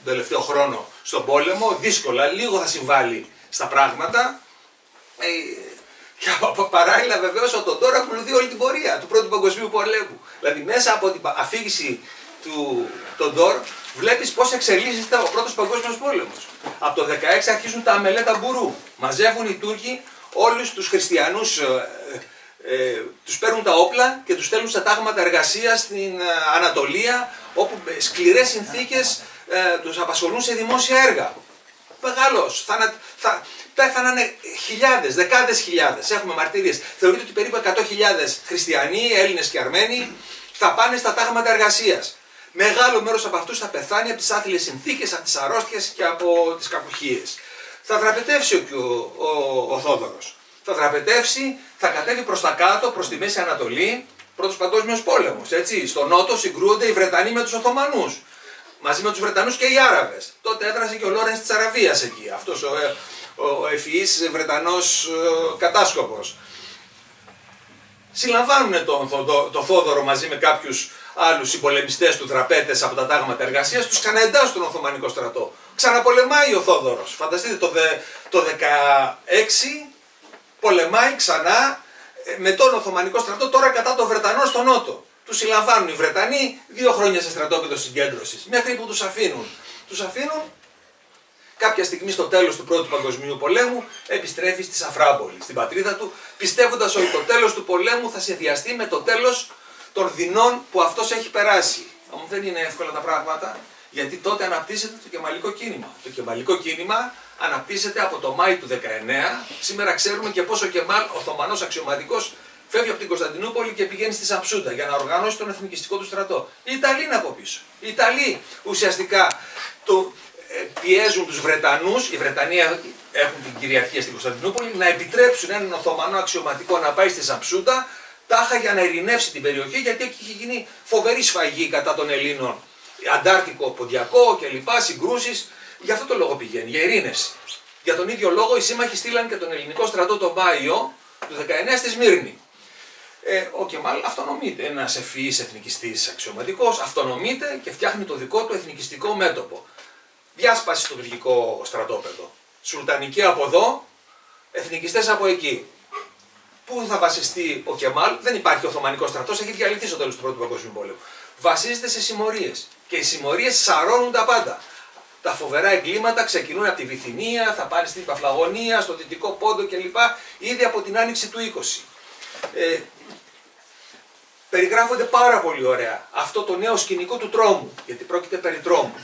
τελευταίο χρόνο στον πόλεμο, δύσκολα, λίγο θα συμβάλλει στα πράγματα. Και παράλληλα βεβαίως ο Τοντόρ ακολουθεί όλη την πορεία του Πρώτου Παγκοσμίου Πολέμου. Δηλαδή μέσα από την αφήγηση του Τοντόρ βλέπεις πώς εξελίσσεται ο Πρώτος Παγκόσμιος Πόλεμος. Από το 16 αρχίζουν τα αμελέτα μπουρού. Μαζεύουν οι Τούρκοι όλους τους χριστιανούς, τους παίρνουν τα όπλα και τους στέλνουν σε τάγματα εργασίας στην Ανατολία, όπου σκληρές συνθήκες τους απασχολούν σε δημόσια έργα. Μεγάλος, πέθαναν χιλιάδες, δεκάδες χιλιάδες, έχουμε μαρτυρίες. Θεωρείται ότι περίπου 100.000 χριστιανοί, Έλληνες και Αρμένοι θα πάνε στα τάγματα εργασίας. Μεγάλο μέρος από αυτούς θα πεθάνει από τις άθλιες συνθήκες, από τις αρρώστιες και από τις κακουχίες. Θα δραπετεύσει ο Θόδωρος. Θα δραπετεύσει, θα κατέβει προς τα κάτω, προς τη Μέση Ανατολή, Πρώτος Παγκόσμιος Πόλεμος. Έτσι. Στο νότο συγκρούονται οι Βρετανοί με τους Οθωμανούς. Μαζί με τους Βρετανούς και οι Άραβες. Τότε έδρασε και ο Λόρενς της Αραβίας εκεί. Αυτός ο ευφυής Βρετανός κατάσκοπος. Συλλαμβάνουν τον Θόδωρο μαζί με κάποιους άλλους συμπολεμιστές του, δραπέτες από τα τάγματα εργασίας, τους ξαναεντάσσουν στον Οθωμανικό στρατό. Ξαναπολεμάει ο Θόδωρος. Φανταστείτε το 16 πολεμάει ξανά με τον Οθωμανικό στρατό, τώρα κατά των Βρετανών στο νότο. Τους συλλαμβάνουν οι Βρετανοί 2 χρόνια σε στρατόπεδο συγκέντρωσης, μέχρι που τους αφήνουν. Τους αφήνουν, κάποια στιγμή στο τέλος του Πρώτου Παγκοσμίου Πολέμου επιστρέφει στη Σαφράπολη, στην πατρίδα του, πιστεύοντας ότι το τέλος του πολέμου θα συνδυαστεί με το τέλος των δεινών που αυτός έχει περάσει. Όμως δεν είναι εύκολα τα πράγματα, γιατί τότε αναπτύσσεται το κεμαλικό κίνημα. Το κεμαλικό κίνημα αναπτύσσεται από το Μάη του 19. Σήμερα ξέρουμε και πόσο ο Κεμάλ, ο Οθωμανός αξιωματικός, φεύγει από την Κωνσταντινούπολη και πηγαίνει στη Σαμψούντα για να οργανώσει τον εθνικιστικό του στρατό. Οι Ιταλοί είναι από πίσω. Οι Ιταλοί ουσιαστικά πιέζουν τους Βρετανούς, οι Βρετανοί έχουν την κυριαρχία στην Κωνσταντινούπολη, να επιτρέψουν έναν Οθωμανό αξιωματικό να πάει στη Σαμψούντα, τάχα για να ειρηνεύσει την περιοχή, γιατί εκεί είχε γίνει φοβερή σφαγή κατά των Ελλήνων. Αντάρτικο, Ποντιακό κλπ. Συγκρούσεις. Γι' αυτό το λόγο πηγαίνει, για ειρήνευση. Για τον ίδιο λόγο οι σύμμαχοι στείλαν και τον ελληνικό στρατό τον Μάιο του 19 στη Σμύρνη. Ο Κεμάλ αυτονομείται, ένας ευφυής εθνικιστής αξιωματικός, αυτονομείται και φτιάχνει το δικό του εθνικιστικό μέτωπο. Διάσπαση στο τουρκικό στρατόπεδο. Σουλτανική από εδώ, εθνικιστές από εκεί. Πού θα βασιστεί ο Κεμάλ? Δεν υπάρχει Οθωμανικός στρατός, έχει διαλυθεί στο τέλος του Πρώτου Παγκοσμίου Πολέμου. Βασίζεται σε συμμορίες. Και οι συμμορίες σαρώνουν τα πάντα. Τα φοβερά εγκλήματα ξεκινούν από τη Βυθινία, θα πάνε στην Παφλαγωνία, στο Δυτικό Πόντο κλπ. Ήδη από την άνοιξη του 20. Περιγράφονται πάρα πολύ ωραία αυτό το νέο σκηνικό του τρόμου, γιατί πρόκειται περί τρόμου.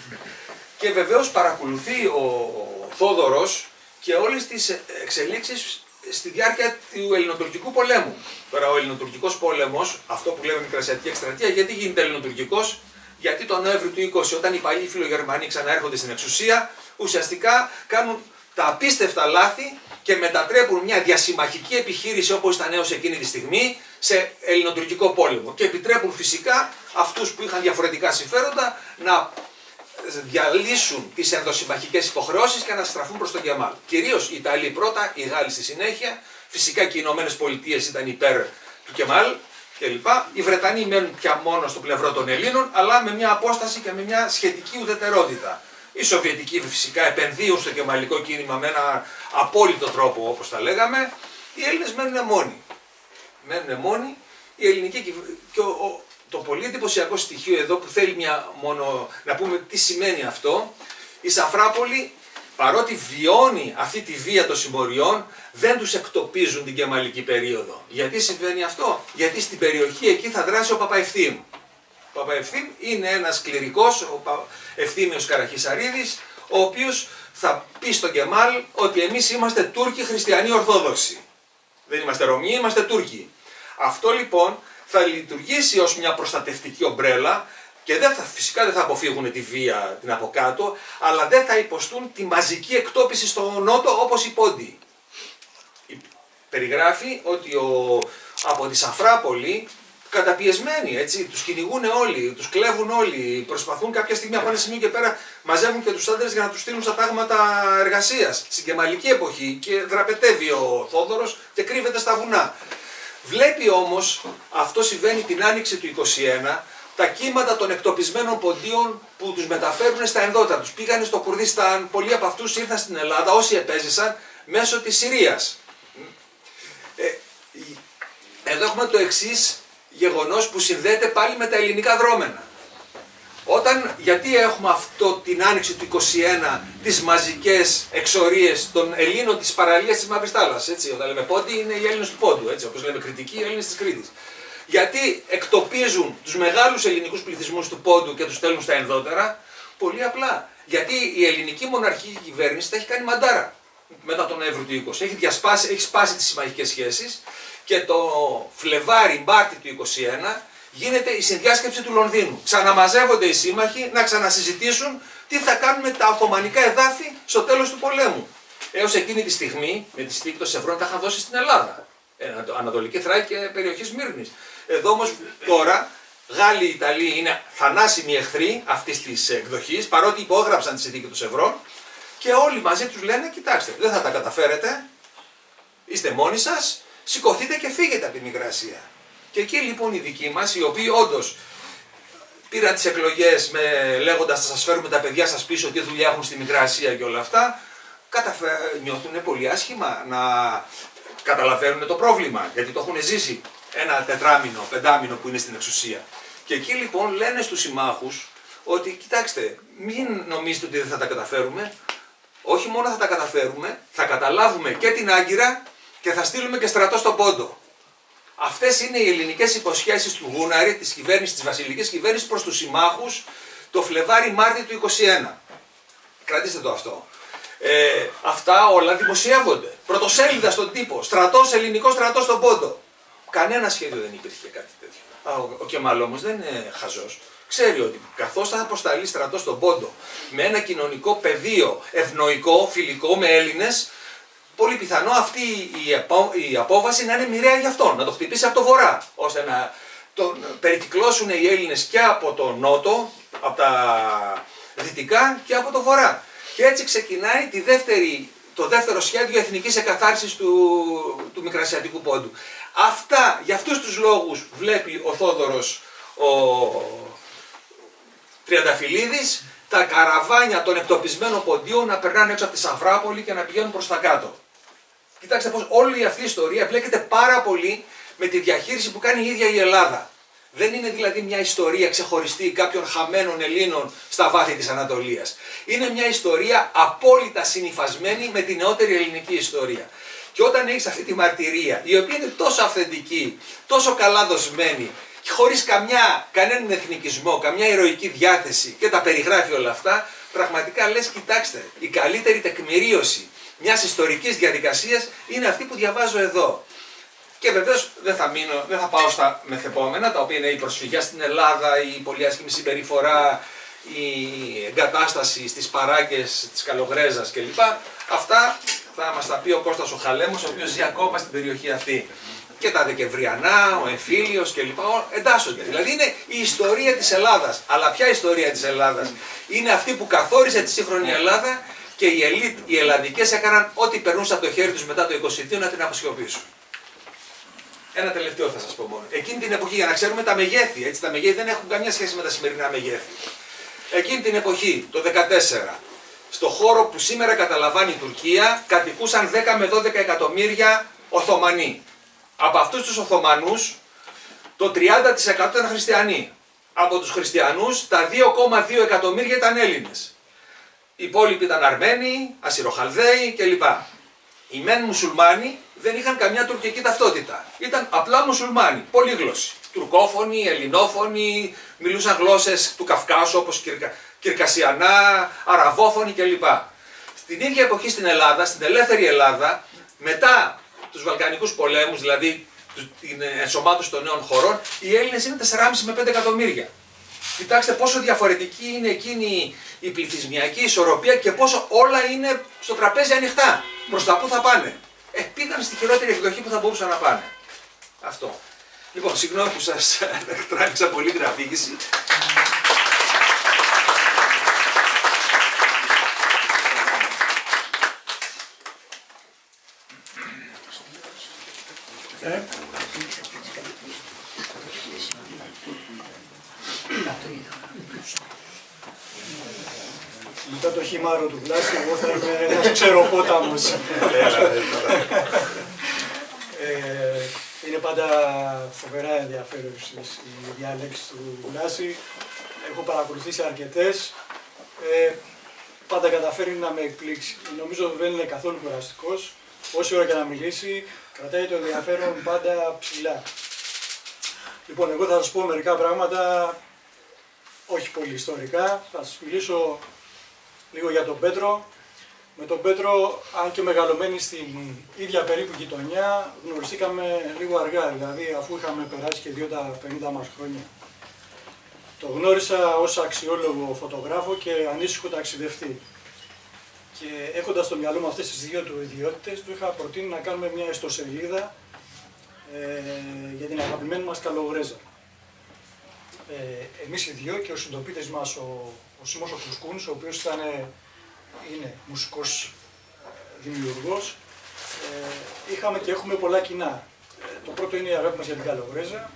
Και βεβαίως παρακολουθεί ο Θόδωρος και όλες τις εξελίξεις στη διάρκεια του Ελληνοτουρκικού πολέμου. Τώρα ο Ελληνοτουρκικός πόλεμος, αυτό που λέμε Μικρασιατική εκστρατεία, γιατί γίνεται Ελληνοτουρκικός? Γιατί το Νοέμβριο του 20, όταν οι παλιοί φιλογερμανοί ξαναέρχονται στην εξουσία, ουσιαστικά κάνουν τα απίστευτα λάθη και μετατρέπουν μια διασημαχική επιχείρηση όπως ήταν έως εκείνη τη στιγμή σε ελληνοτουρκικό πόλεμο. Και επιτρέπουν φυσικά αυτούς που είχαν διαφορετικά συμφέροντα να διαλύσουν τις ενδοσυμμαχικές υποχρεώσεις και να στραφούν προς τον Κεμάλ. Κυρίως οι Ιταλοί πρώτα, οι Γάλλοι στη συνέχεια, φυσικά και οι Ηνωμένες Πολιτείες ήταν υπέρ του Κεμάλ κλπ. Οι Βρετανοί μένουν πια μόνο στο πλευρό των Ελλήνων, αλλά με μια απόσταση και με μια σχετική ουδετερότητα. Οι Σοβιετικοί φυσικά επενδύουν στο κεμαλικό κίνημα με ένα απόλυτο τρόπο, όπως τα λέγαμε. Οι Έλληνες μένουν μόνοι. Μένουν μόνοι. Η ελληνική και το πολύ εντυπωσιακό στοιχείο εδώ που θέλει μόνο να πούμε τι σημαίνει αυτό, η Σαφράπολη, παρότι βιώνει αυτή τη βία των συμμοριών, δεν τους εκτοπίζουν την κεμαλική περίοδο. Γιατί συμβαίνει αυτό? Γιατί στην περιοχή εκεί θα δράσει ο Παπαευθύμ. Ο Παπαευθύμ είναι ένας κληρικός, ο Ευθύμιος Καραχισαρίδης, ο οποίος θα πει στον Κεμάλ ότι εμείς είμαστε Τούρκοι χριστιανοί Ορθόδοξοι. Δεν είμαστε Ρωμιοί, είμαστε Τούρκοι. Αυτό λοιπόν θα λειτουργήσει ως μια προστατευτική ομπρέλα και φυσικά δεν θα αποφύγουν τη βία την από κάτω, αλλά δεν θα υποστούν τη μαζική εκτόπιση στο νότο όπως οι πόντιοι. Περιγράφει ότι από τη Σαφράπολη, καταπιεσμένοι, έτσι, τους κυνηγούν όλοι, τους κλέβουν όλοι, προσπαθούν κάποια στιγμή από ένα σημείο και πέρα, μαζεύουν και τους άντρες για να τους στείλουν στα τάγματα εργασίας. Στην κεμαλική εποχή και δραπετεύει ο Θόδωρος και κρύβεται στα βουνά. Βλέπει όμως, αυτό συμβαίνει την άνοιξη του 21, τα κύματα των εκτοπισμένων ποντίων που τους μεταφέρουν στα ενδότερα. Τους πήγανε στο Κουρδιστάν, πολλοί από αυτούς ήρθαν στην Ελλάδα, όσοι επέζησαν, μέσω της Συρίας. Εδώ έχουμε το εξής γεγονός που συνδέεται πάλι με τα ελληνικά δρόμενα. Γιατί έχουμε αυτό την άνοιξη του 21 τις μαζικές εξορίες των Ελλήνων της παραλίας της Μαύρης Θάλασσας, έτσι, όταν λέμε Πόντι είναι οι Έλληνες του Πόντου, έτσι, όπως λέμε Κρητικοί, οι Έλληνες της Κρήτης. Γιατί εκτοπίζουν τους μεγάλους ελληνικούς πληθυσμούς του Πόντου και τους στέλνουν στα ενδότερα? Πολύ απλά. Γιατί η ελληνική μοναρχική κυβέρνηση τα έχει κάνει μαντάρα μετά τον Νοέμβριο του 20. Έχει σπάσει τις συμμαχικές σχέσεις και το Φλεβάρι-Μάρτι του 21 γίνεται η συνδιάσκεψη του Λονδίνου. Ξαναμαζεύονται οι σύμμαχοι να ξανασυζητήσουν τι θα κάνουν με τα Οθωμανικά εδάφη στο τέλος του πολέμου. Έως εκείνη τη στιγμή, με τη συνθήκη των Σευρών, τα είχαν δώσει στην Ελλάδα. Ανατολική Θράκη και περιοχή Σμύρνης. Εδώ όμως τώρα Γάλλοι, Ιταλοί είναι θανάσιμοι εχθροί αυτής της εκδοχής, παρότι υπόγραψαν τη συνθήκη των Σευρών, και όλοι μαζί τους λένε: κοιτάξτε, δεν θα τα καταφέρετε, είστε μόνοι σας, σηκωθείτε και φύγετε από τη Μικρά Ασία. Και εκεί λοιπόν οι δικοί μας, οι οποίοι όντως πήραν τις εκλογές λέγοντας θα σας φέρουμε τα παιδιά σας πίσω, τι δουλειά έχουν στη Μικρά Ασία και όλα αυτά, νιώθουν πολύ άσχημα να καταλαβαίνουν το πρόβλημα, γιατί το έχουν ζήσει ένα τετράμινο, πεντάμινο που είναι στην εξουσία. Και εκεί λοιπόν λένε στους συμμάχους ότι κοιτάξτε, μην νομίζετε ότι δεν θα τα καταφέρουμε, όχι μόνο θα τα καταφέρουμε, θα καταλάβουμε και την Άγκυρα και θα στείλουμε και στρατό στον Πόντο. Αυτές είναι οι ελληνικές υποσχέσεις του Γούναρη, της κυβέρνησης, της βασιλικής κυβέρνησης προς τους συμμάχους το Φλεβάρι-Μάρτι του 21. Κρατήστε το αυτό. Αυτά όλα δημοσιεύονται. Πρωτοσέλιδα στον τύπο. Στρατός, ελληνικό στρατό στον Πόντο. Κανένα σχέδιο δεν υπήρχε κάτι τέτοιο. Ο Κεμάλ όμως δεν είναι χαζός. Ξέρει ότι καθώς θα αποσταλεί στρατό στον Πόντο με ένα κοινωνικό πεδίο ευνοϊκό, φιλικό με Έλληνες, πολύ πιθανό αυτή η απόβαση να είναι μοιραία για αυτόν, να το χτυπήσει από το βορρά, ώστε να τον περικυκλώσουν οι Έλληνες και από το νότο, από τα δυτικά και από το βορρά. Και έτσι ξεκινάει το δεύτερο σχέδιο εθνικής εκαθάρισης του Μικρασιατικού Πόντου. Για αυτούς τους λόγους βλέπει ο Θόδωρος ο Τριανταφυλλίδης τα καραβάνια των εκτοπισμένων ποντίων να περνάνε έξω από τη Σαφράπολη και να πηγαίνουν προς τα κάτω. Κοιτάξτε πως όλη αυτή η ιστορία μπλέκεται πάρα πολύ με τη διαχείριση που κάνει η ίδια η Ελλάδα. Δεν είναι δηλαδή μια ιστορία ξεχωριστή κάποιων χαμένων Ελλήνων στα βάθη της Ανατολίας. Είναι μια ιστορία απόλυτα συνυφασμένη με τη νεότερη ελληνική ιστορία. Και όταν έχεις αυτή τη μαρτυρία, η οποία είναι τόσο αυθεντική, τόσο καλά δοσμένη, χωρίς κανέναν εθνικισμό, καμιά ηρωική διάθεση και τα περιγράφει όλα αυτά, πραγματικά λες κοιτάξτε, η καλύτερη τεκμηρίωση μιας ιστορικής διαδικασίας είναι αυτή που διαβάζω εδώ. Και βεβαίως δεν θα πάω στα μεθεπόμενα, τα οποία είναι η προσφυγιά στην Ελλάδα, η πολύ άσχημη συμπεριφορά, η εγκατάσταση στις παράγκες της Καλογρέζας κλπ. Αυτά θα μας τα πει ο Κώστας ο Χαλέμος, ο οποίος ζει ακόμα στην περιοχή αυτή. Και τα Δεκεμβριανά, ο Εμφύλιος κλπ. Εντάσσονται. Δηλαδή είναι η ιστορία της Ελλάδας. Αλλά ποια ιστορία της Ελλάδας? Είναι αυτή που καθόρισε τη σύγχρονη Ελλάδα και οι ελίτ, οι ελλαδικές, έκαναν ό,τι περνούσε από το χέρι τους μετά το 22 να την αποσιωπήσουν. Ένα τελευταίο θα σας πω μόνο. Εκείνη την εποχή, για να ξέρουμε τα μεγέθη, έτσι, τα μεγέθη δεν έχουν καμία σχέση με τα σημερινά μεγέθη. Εκείνη την εποχή, το 14, στο χώρο που σήμερα καταλαμβάνει η Τουρκία, κατοικούσαν 10 με 12 εκατομμύρια Οθωμανοί. Από αυτούς τους Οθωμανούς, το 30% ήταν χριστιανοί. Από τους χριστιανούς, τα 2,2 εκατομμύρια ήταν Έλληνες. Οι υπόλοιποι ήταν Αρμένοι, Ασσυροχαλδαίοι κλπ. Οι μεν μουσουλμάνοι δεν είχαν καμιά τουρκική ταυτότητα. Ήταν απλά μουσουλμάνοι, πολύγλωσσοι. Τουρκόφωνοι, ελληνόφωνοι, μιλούσαν γλώσσες του Καυκάσου όπως Κυρκασιανά, Αραβόφωνοι κλπ. Στην ίδια εποχή στην Ελλάδα, στην ελεύθερη Ελλάδα, μετά τους Βαλκανικούς πολέμους, δηλαδή την ενσωμάτωση των νέων χωρών, οι Έλληνες είναι 4,5 με 5 εκατομμύρια. Κοιτάξτε πόσο διαφορετική είναι εκείνη η πληθυσμιακή ισορροπία και πόσο όλα είναι στο τραπέζι ανοιχτά. Προς τα πού θα πάνε. Πήγαν στη χειρότερη εκδοχή που θα μπορούσαν να πάνε. Αυτό. Λοιπόν, συγγνώμη που σας τράβηξα πολύ την αφήγηση. Μετά το χυμάρο του Βλάση, εγώ θα είμαι ένας ξεροπόταμος. Είναι πάντα φοβερά ενδιαφέρουσες οι διαλέξεις του Βλάση. Έχω παρακολουθήσει αρκετές. Πάντα καταφέρει να με εκπλήξει. Νομίζω δεν είναι καθόλου κουραστικός. Όση ώρα και να μιλήσει, κρατάει το ενδιαφέρον πάντα ψηλά. Λοιπόν, εγώ θα σας πω μερικά πράγματα, όχι πολύ ιστορικά. Θα σας μιλήσω λίγο για τον Πέτρο. Με τον Πέτρο, αν και μεγαλωμένοι στην ίδια περίπου γειτονιά, γνωριστήκαμε λίγο αργά, δηλαδή αφού είχαμε περάσει και 2 τα 50 μας χρόνια. Το γνώρισα ως αξιόλογο φωτογράφο και ανήσυχο ταξιδευτή. Και έχοντας στο μυαλό μου αυτές τις δύο του ιδιότητες, του είχα προτείνει να κάνουμε μια ιστοσελίδα για την αγαπημένη μας Καλογρέζα. Εμείς οι δύο και ο συντοπίτης μας, ο Σίμος ο Φουσκούνης, ο οποίος είναι μουσικός δημιουργός, είχαμε και έχουμε πολλά κοινά. Το πρώτο είναι η αγάπη μας για την Καλογρέζα,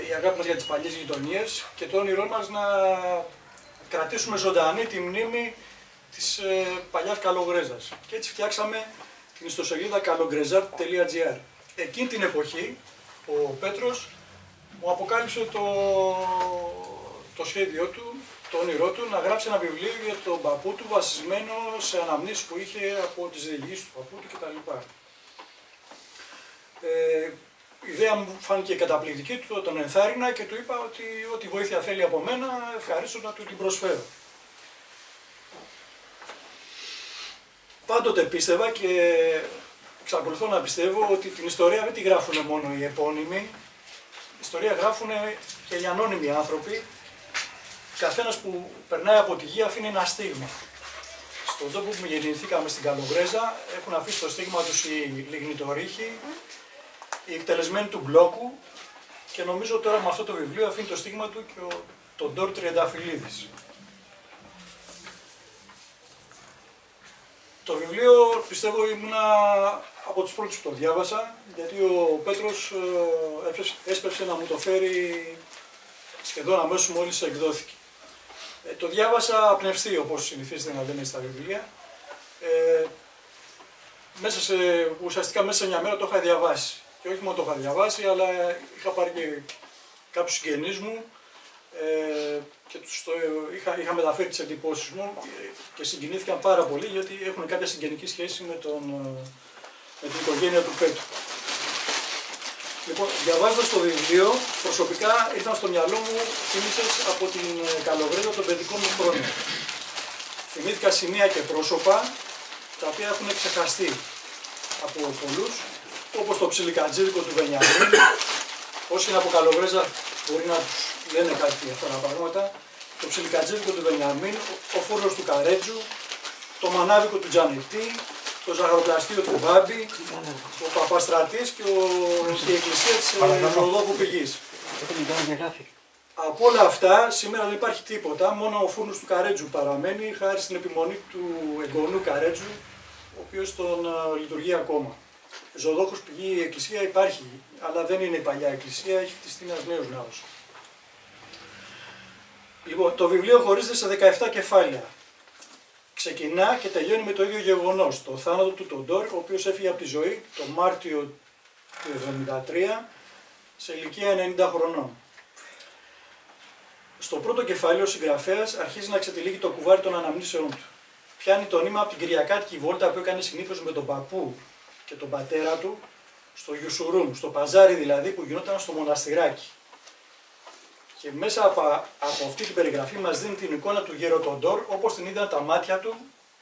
η αγάπη μας για τις παλιές γειτονιές και το όνειρό μας να κρατήσουμε ζωντανή τη μνήμη της παλιάς Καλογρέζας. Και έτσι φτιάξαμε την ιστοσελίδα kalogrezart.gr. Εκείνη την εποχή ο Πέτρος μου αποκάλυψε το σχέδιό του, το όνειρό του, να γράψει ένα βιβλίο για τον παππού του βασισμένο σε αναμνήσεις που είχε από τις διηγήσεις του παππού του κτλ. Η ιδέα μου φάνηκε καταπληκτική, τον ενθάρρυνα και του είπα ότι ό,τι βοήθεια θέλει από μένα, ευχαρίστω να του την προσφέρω. Πάντοτε πίστευα και εξακολουθώ να πιστεύω ότι την ιστορία δεν τη γράφουν μόνο οι επώνυμοι, η ιστορία γράφουν και οι ανώνυμοι άνθρωποι. Καθένας που περνάει από τη γη αφήνει ένα στίγμα. Στον τόπο που γεννηθήκαμε στην Καλογρέζα έχουν αφήσει το στίγμα τους οι λιγνητορύχοι, οι εκτελεσμένοι του Μπλόκου και νομίζω τώρα με αυτό το βιβλίο αφήνει το στίγμα του και τον Ντόρ Τριανταφυλλίδης. Το βιβλίο πιστεύω ήμουνα από τους πρώτους που το διάβασα, γιατί ο Πέτρος έσπευσε να μου το φέρει σχεδόν αμέσως μόλις εκδόθηκε. Το διάβασα απνευστή, όπως συνηθίζεται να λέμε στα βιβλία. Ουσιαστικά μέσα σε μια μέρα το είχα διαβάσει. Και όχι μόνο το είχα διαβάσει, αλλά είχα πάρει και κάποιους συγγενείς μου και είχα μεταφέρει τις εντυπώσεις μου και συγκινήθηκαν πάρα πολύ, γιατί έχουν κάποια συγγενική σχέση με την οικογένεια του Πέτρου. Λοιπόν, διαβάζοντας το βιβλίο, προσωπικά ήρθαν στο μυαλό μου θύμησες από την Καλογρέζα των παιδικών μου χρόνων. Θυμήθηκα σημεία και πρόσωπα τα οποία έχουν ξεχαστεί από πολλούς, όπως το ψιλικατζίδικο του Βενιαμίν. Όσοι είναι από Καλογρέζα μπορεί να τους λένε κάτι αυτά τα πράγματα. Το ψιλικατζίδικο του Βενιαμίν, ο φούρνος του Καρέτζου, το μανάβικο του Τζανιτή, το ζαχαροπλαστείο του Μπάμπη, ο Παπαστρατής και η εκκλησία της Ζωοδόχου Πηγής. Από όλα αυτά σήμερα δεν υπάρχει τίποτα, μόνο ο φούρνος του Καρέτζου παραμένει χάρη στην επιμονή του εγγονού Καρέτζου, ο οποίος τον λειτουργεί ακόμα. Ζωοδόχος Πηγή, η εκκλησία υπάρχει, αλλά δεν είναι η παλιά εκκλησία, έχει χτιστεί ένας νέος ναός. Λοιπόν, το βιβλίο χωρίζεται σε 17 κεφάλαια. Ξεκινά και τελειώνει με το ίδιο γεγονός, το θάνατο του Τοντόρ, ο οποίος έφυγε από τη ζωή το Μάρτιο του 1973 σε ηλικία 90 χρονών. Στο πρώτο κεφάλαιο ο συγγραφέας αρχίζει να εξετυλίγει το κουβάρι των αναμνήσεών του. Πιάνει το νήμα από την κυριακάτικη βόλτα που έκανε συνήθως με τον παππού και τον πατέρα του στο Γιουσουρούμ, στο παζάρι δηλαδή που γινόταν στο μοναστηράκι. Και μέσα από αυτή την περιγραφή μας δίνει την εικόνα του Γεροτοντόρ όπως την είδαν τα μάτια του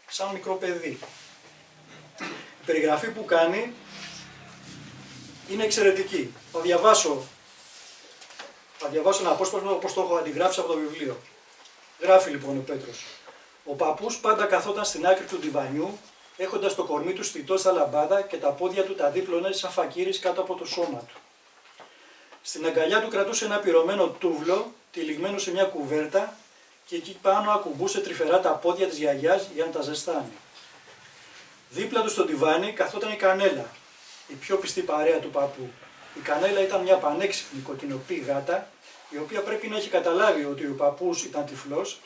σαν μικρό παιδί. Η περιγραφή που κάνει είναι εξαιρετική. Θα διαβάσω ένα απόσπασμα όπως το έχω αντιγράψει από το βιβλίο. Γράφει λοιπόν ο Πέτρος. Ο παππούς πάντα καθόταν στην άκρη του διβανιού, έχοντας το κορμί του στιτό στα λαμπάδα και τα πόδια του τα δίπλωνε σαν φακύρης κάτω από το σώμα του. Στην αγκαλιά του κρατούσε ένα πυρωμένο τούβλο, τυλιγμένο σε μια κουβέρτα, και εκεί πάνω ακουμπούσε τρυφερά τα πόδια της γιαγιάς για να τα ζεστάνει. Δίπλα του στο τιβάνι καθόταν η Κανέλα, η πιο πιστή παρέα του παππού. Η Κανέλα ήταν μια πανέξυπνη κοκκινοπή γάτα, η οποία πρέπει να έχει καταλάβει ότι ο παππούς ήταν τυφλός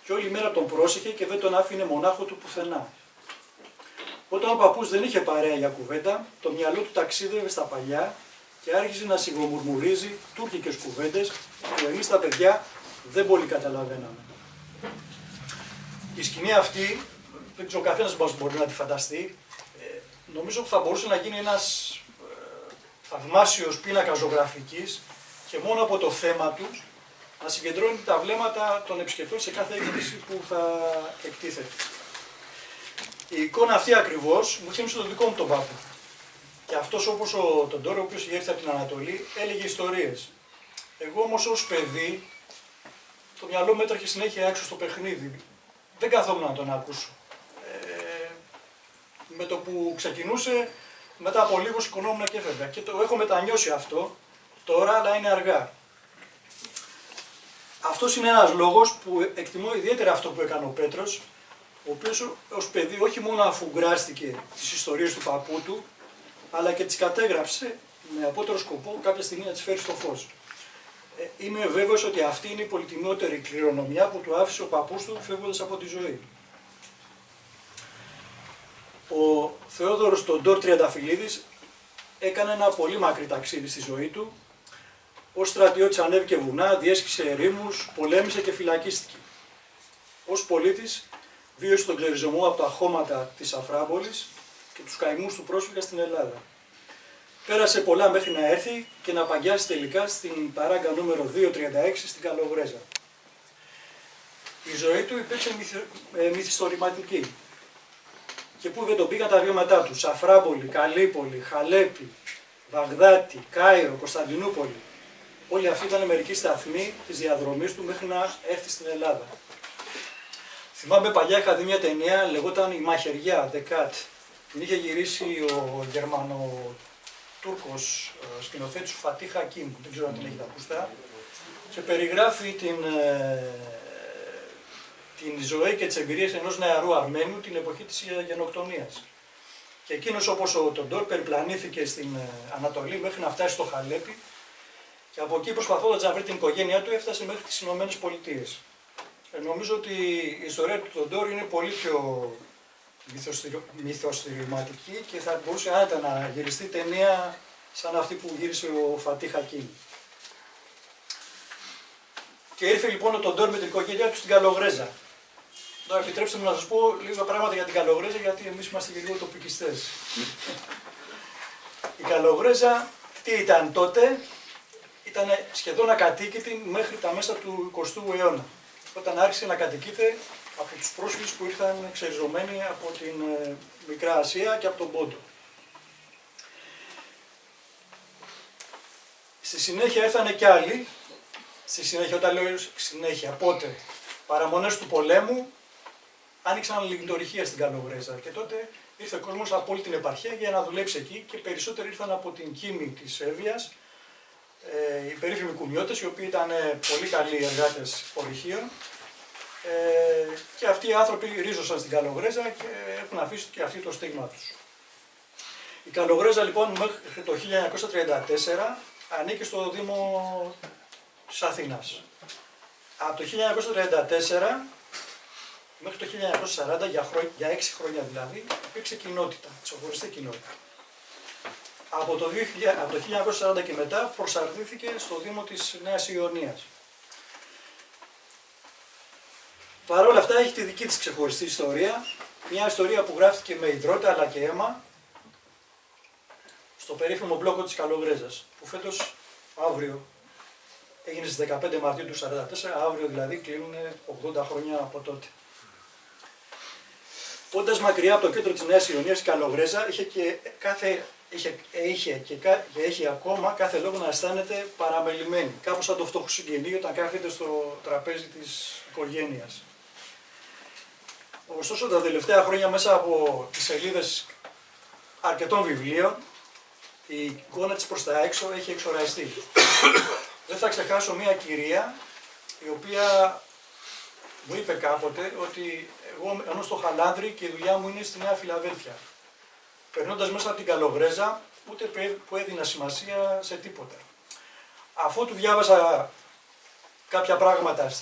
και όλη μέρα τον πρόσεχε και δεν τον άφηνε μονάχο του πουθενά. Όταν ο παππούς δεν είχε παρέα για κουβέντα, το μυαλό του ταξίδευε στα παλιά και άρχιζε να σιγομουρμουρίζει τουρκικές κουβέντες που εμείς τα παιδιά δεν πολύ καταλαβαίναμε. Η σκηνή αυτή, δεν ξέρω, ο καθένας μας μπορεί να τη φανταστεί, νομίζω ότι θα μπορούσε να γίνει ένας θαυμάσιος πίνακας ζωγραφικής και μόνο από το θέμα του να συγκεντρώνει τα βλέμματα των επισκεπτών σε κάθε έκθεση που θα εκτίθεται. Η εικόνα αυτή ακριβώς μου θύμισε τον δικό μου τον πάπου. Και αυτός όπως τον Ντόρ, ο οποίος είχε έρθει από την Ανατολή, έλεγε ιστορίες. Εγώ όμως ως παιδί, το μυαλό μου έτρεχε συνέχεια έξω στο παιχνίδι. Δεν καθόμουν να τον ακούσω. Με το που ξεκινούσε, μετά από λίγο σηκωνόμουν και έφευγα. Και το έχω μετανιώσει αυτό τώρα, αλλά είναι αργά. Αυτός είναι ένας λόγος που εκτιμώ ιδιαίτερα αυτό που έκανε ο Πέτρος, ο οποίος ως παιδί όχι μόνο αφουγκράστηκε τις ιστορίες του παππού του, αλλά και τις κατέγραψε με απότερο σκοπό κάποια στιγμή να τις φέρει στο φως. Είμαι βέβαιος ότι αυτή είναι η πολυτιμότερη κληρονομιά που του άφησε ο παππούς του φεύγοντας από τη ζωή. Ο Θεόδωρος τον Ντόρ Τριανταφυλλίδης έκανε ένα πολύ μακρύ ταξίδι στη ζωή του. Ως στρατιώτης ανέβηκε βουνά, διέσχισε ερήμους, πολέμησε και φυλακίστηκε. Ως πολίτης βίωσε τον ξεριζωμό από τα χώματα της Αφράμπολης και τους καημούς του πρόσφυγα στην Ελλάδα. Πέρασε πολλά μέχρι να έρθει και να παγιάσει τελικά στην παράγκα νούμερο 236 στην Καλογρέζα. Η ζωή του υπήρξε μυθιστορηματική. Και πού δεν τον πήγαν τα βιώματά του. Αφράμπολη, Καλύπολη, Χαλέπη, Βαγδάτη, Κάιρο, Κωνσταντινούπολη. Όλοι αυτοί ήταν μερικοί σταθμοί της διαδρομής του μέχρι να έρθει στην Ελλάδα. Θυμάμαι παλιά είχα δει μια ταινία, λεγόταν «Η Μαχαιριά», The Cat. Την είχε γυρίσει ο Γερμανο-Τούρκος σκηνοθέτης Φατί Χακίμ, δεν ξέρω αν την έχετε ακουστά, και περιγράφει την ζωή και τις εμπειρίες ενός νεαρού Αρμένου την εποχή της γενοκτονίας. Και εκείνος όπως τον Ντόρ περιπλανήθηκε στην Ανατολή μέχρι να φτάσει στο Χαλέπι και από εκεί προσπαθώντας να βρει την οικογένειά του έφτασε μέχρι τις Ηνωμένες Πολιτείες. Νομίζω ότι η ιστορία του Ντόρ είναι πολύ πιο μυθοστηρηματική και θα μπορούσε άνετα να γυριστεί ταινία σαν αυτή που γύρισε ο Φατί Χακίμ. Και ήρθε λοιπόν ο Ντόρ με την οικογένειά του στην Καλογρέζα. Τώρα επιτρέψτε μου να σας πω λίγα πράγματα για την Καλογρέζα, γιατί εμείς είμαστε και λίγο τοπικιστές. Η Καλογρέζα τι ήταν τότε? Ήταν σχεδόν ακατοίκητη μέχρι τα μέσα του 20ου αιώνα, όταν άρχισε να κατοικείται από τους πρόσφυγες που ήρθαν ξεριζωμένοι από την Μικρά Ασία και από τον Πόντο. Στη συνέχεια ήρθανε κι άλλοι. Στη συνέχεια, όταν λέω συνέχεια, πότε? Παραμονές του πολέμου άνοιξαν λιγνητορυχεία στην Καλογρέζα και τότε ήρθε ο κόσμος από όλη την επαρχία για να δουλέψει εκεί και περισσότεροι ήρθαν από την Κίμη της Εύβοιας, οι περίφημοι κουμιώτες, οι οποίοι ήταν πολύ καλοί εργάτες ορυχείων, και αυτοί οι άνθρωποι ρίζωσαν στην Καλογρέζα και έχουν αφήσει και αυτοί το στίγμα τους. Η Καλογρέζα λοιπόν μέχρι το 1934 ανήκει στο Δήμο της Αθήνας. Από το 1934 μέχρι το 1940, για 6 χρόνια δηλαδή, υπήρξε κοινότητα, ξεχωριστή κοινότητα. Από το 1940 και μετά προσαρτήθηκε στο Δήμο της Νέας Ιωνίας. Παρ' όλα αυτά έχει τη δική της ξεχωριστή ιστορία, μια ιστορία που γράφτηκε με υδρότα αλλά και αίμα στο περίφημο μπλόκο της Καλογρέζας, που φέτος αύριο έγινε στις 15 Μαρτίου του 1944, αύριο δηλαδή κλείνουν 80 χρόνια από τότε. Όντας μακριά από το κέντρο της Νέας Ιωνίας, η Καλογρέζα είχε και κάθε είχε και έχει ακόμα κάθε λόγο να αισθάνεται παραμελημένη. Κάπως σαν το φτωχό συγγενή όταν κάθεται στο τραπέζι της οικογένειας. Ωστόσο τα τελευταία χρόνια μέσα από τις σελίδες αρκετών βιβλίων η εικόνα της προς τα έξω έχει εξοραϊστεί. Δεν θα ξεχάσω μια κυρία η οποία μου είπε κάποτε ότι εγώ μένω στο Χαλάνδρι και η δουλειά μου είναι στη Νέα Φιλαδέλφια. Περνώντας μέσα από την Καλογρέζα, ούτε που έδινα σημασία σε τίποτα. Αφού του διάβασα κάποια πράγματα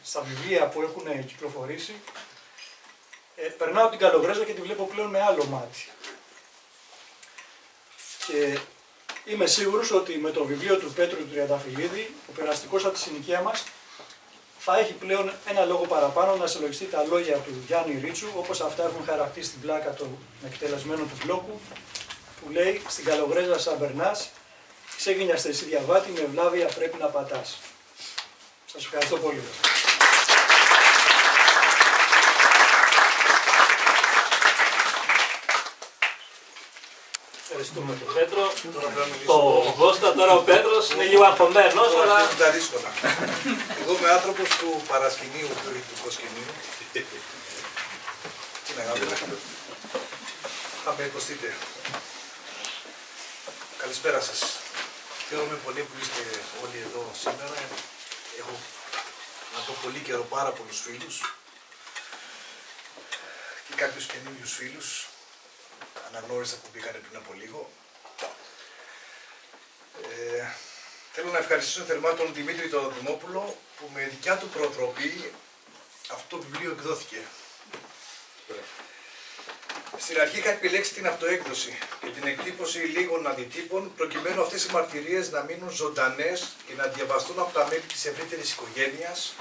στα βιβλία που έχουν κυκλοφορήσει, περνάω την Καλογρέζα και τη βλέπω πλέον με άλλο μάτι. Και είμαι σίγουρος ότι με το βιβλίο του Πέτρου του Τριανταφυλλίδη, ο περαστικός από τη συνοικία μας, θα έχει πλέον ένα λόγο παραπάνω να συλλογιστεί τα λόγια του Γιάννη Ρίτσου, όπως αυτά έχουν χαρακτήσει στην πλάκα του εκτελεσμένου του μπλόκου, που λέει «Στην Καλογρέζα σαν περνάς, ξέγινιαστε εσύ διαβάτη, με βλάβια πρέπει να πατάς». Σας ευχαριστώ πολύ. Ευχαριστούμε τον Πέτρο. Το Κώστα, τώρα ο Πέτρος είναι λίγο αγχωμένος, αλλά... τα δύσκολα. Εγώ είμαι άνθρωπος του παρασκηνίου, του προσκυνίου. Τι να κάνω, θα με υποστείτε. Καλησπέρα σας. Χαίρομαι πολύ που είστε όλοι εδώ σήμερα. Έχω, να πω, πολύ καιρό πάρα πολλούς φίλους και κάποιους καινούριους φίλους. Αναγνώρισα που πήγανε πριν από λίγο. Θέλω να ευχαριστήσω θερμά τον Δημήτρη τον Δημόπουλο που με δικιά του προτροπή αυτό το βιβλίο εκδόθηκε. Στην αρχή είχα επιλέξει την αυτοέκδοση και την εκτύπωση λίγων αντιτύπων προκειμένου αυτές οι μαρτυρίες να μείνουν ζωντανές και να διαβαστούν από τα μέλη της ευρύτερης οικογένειας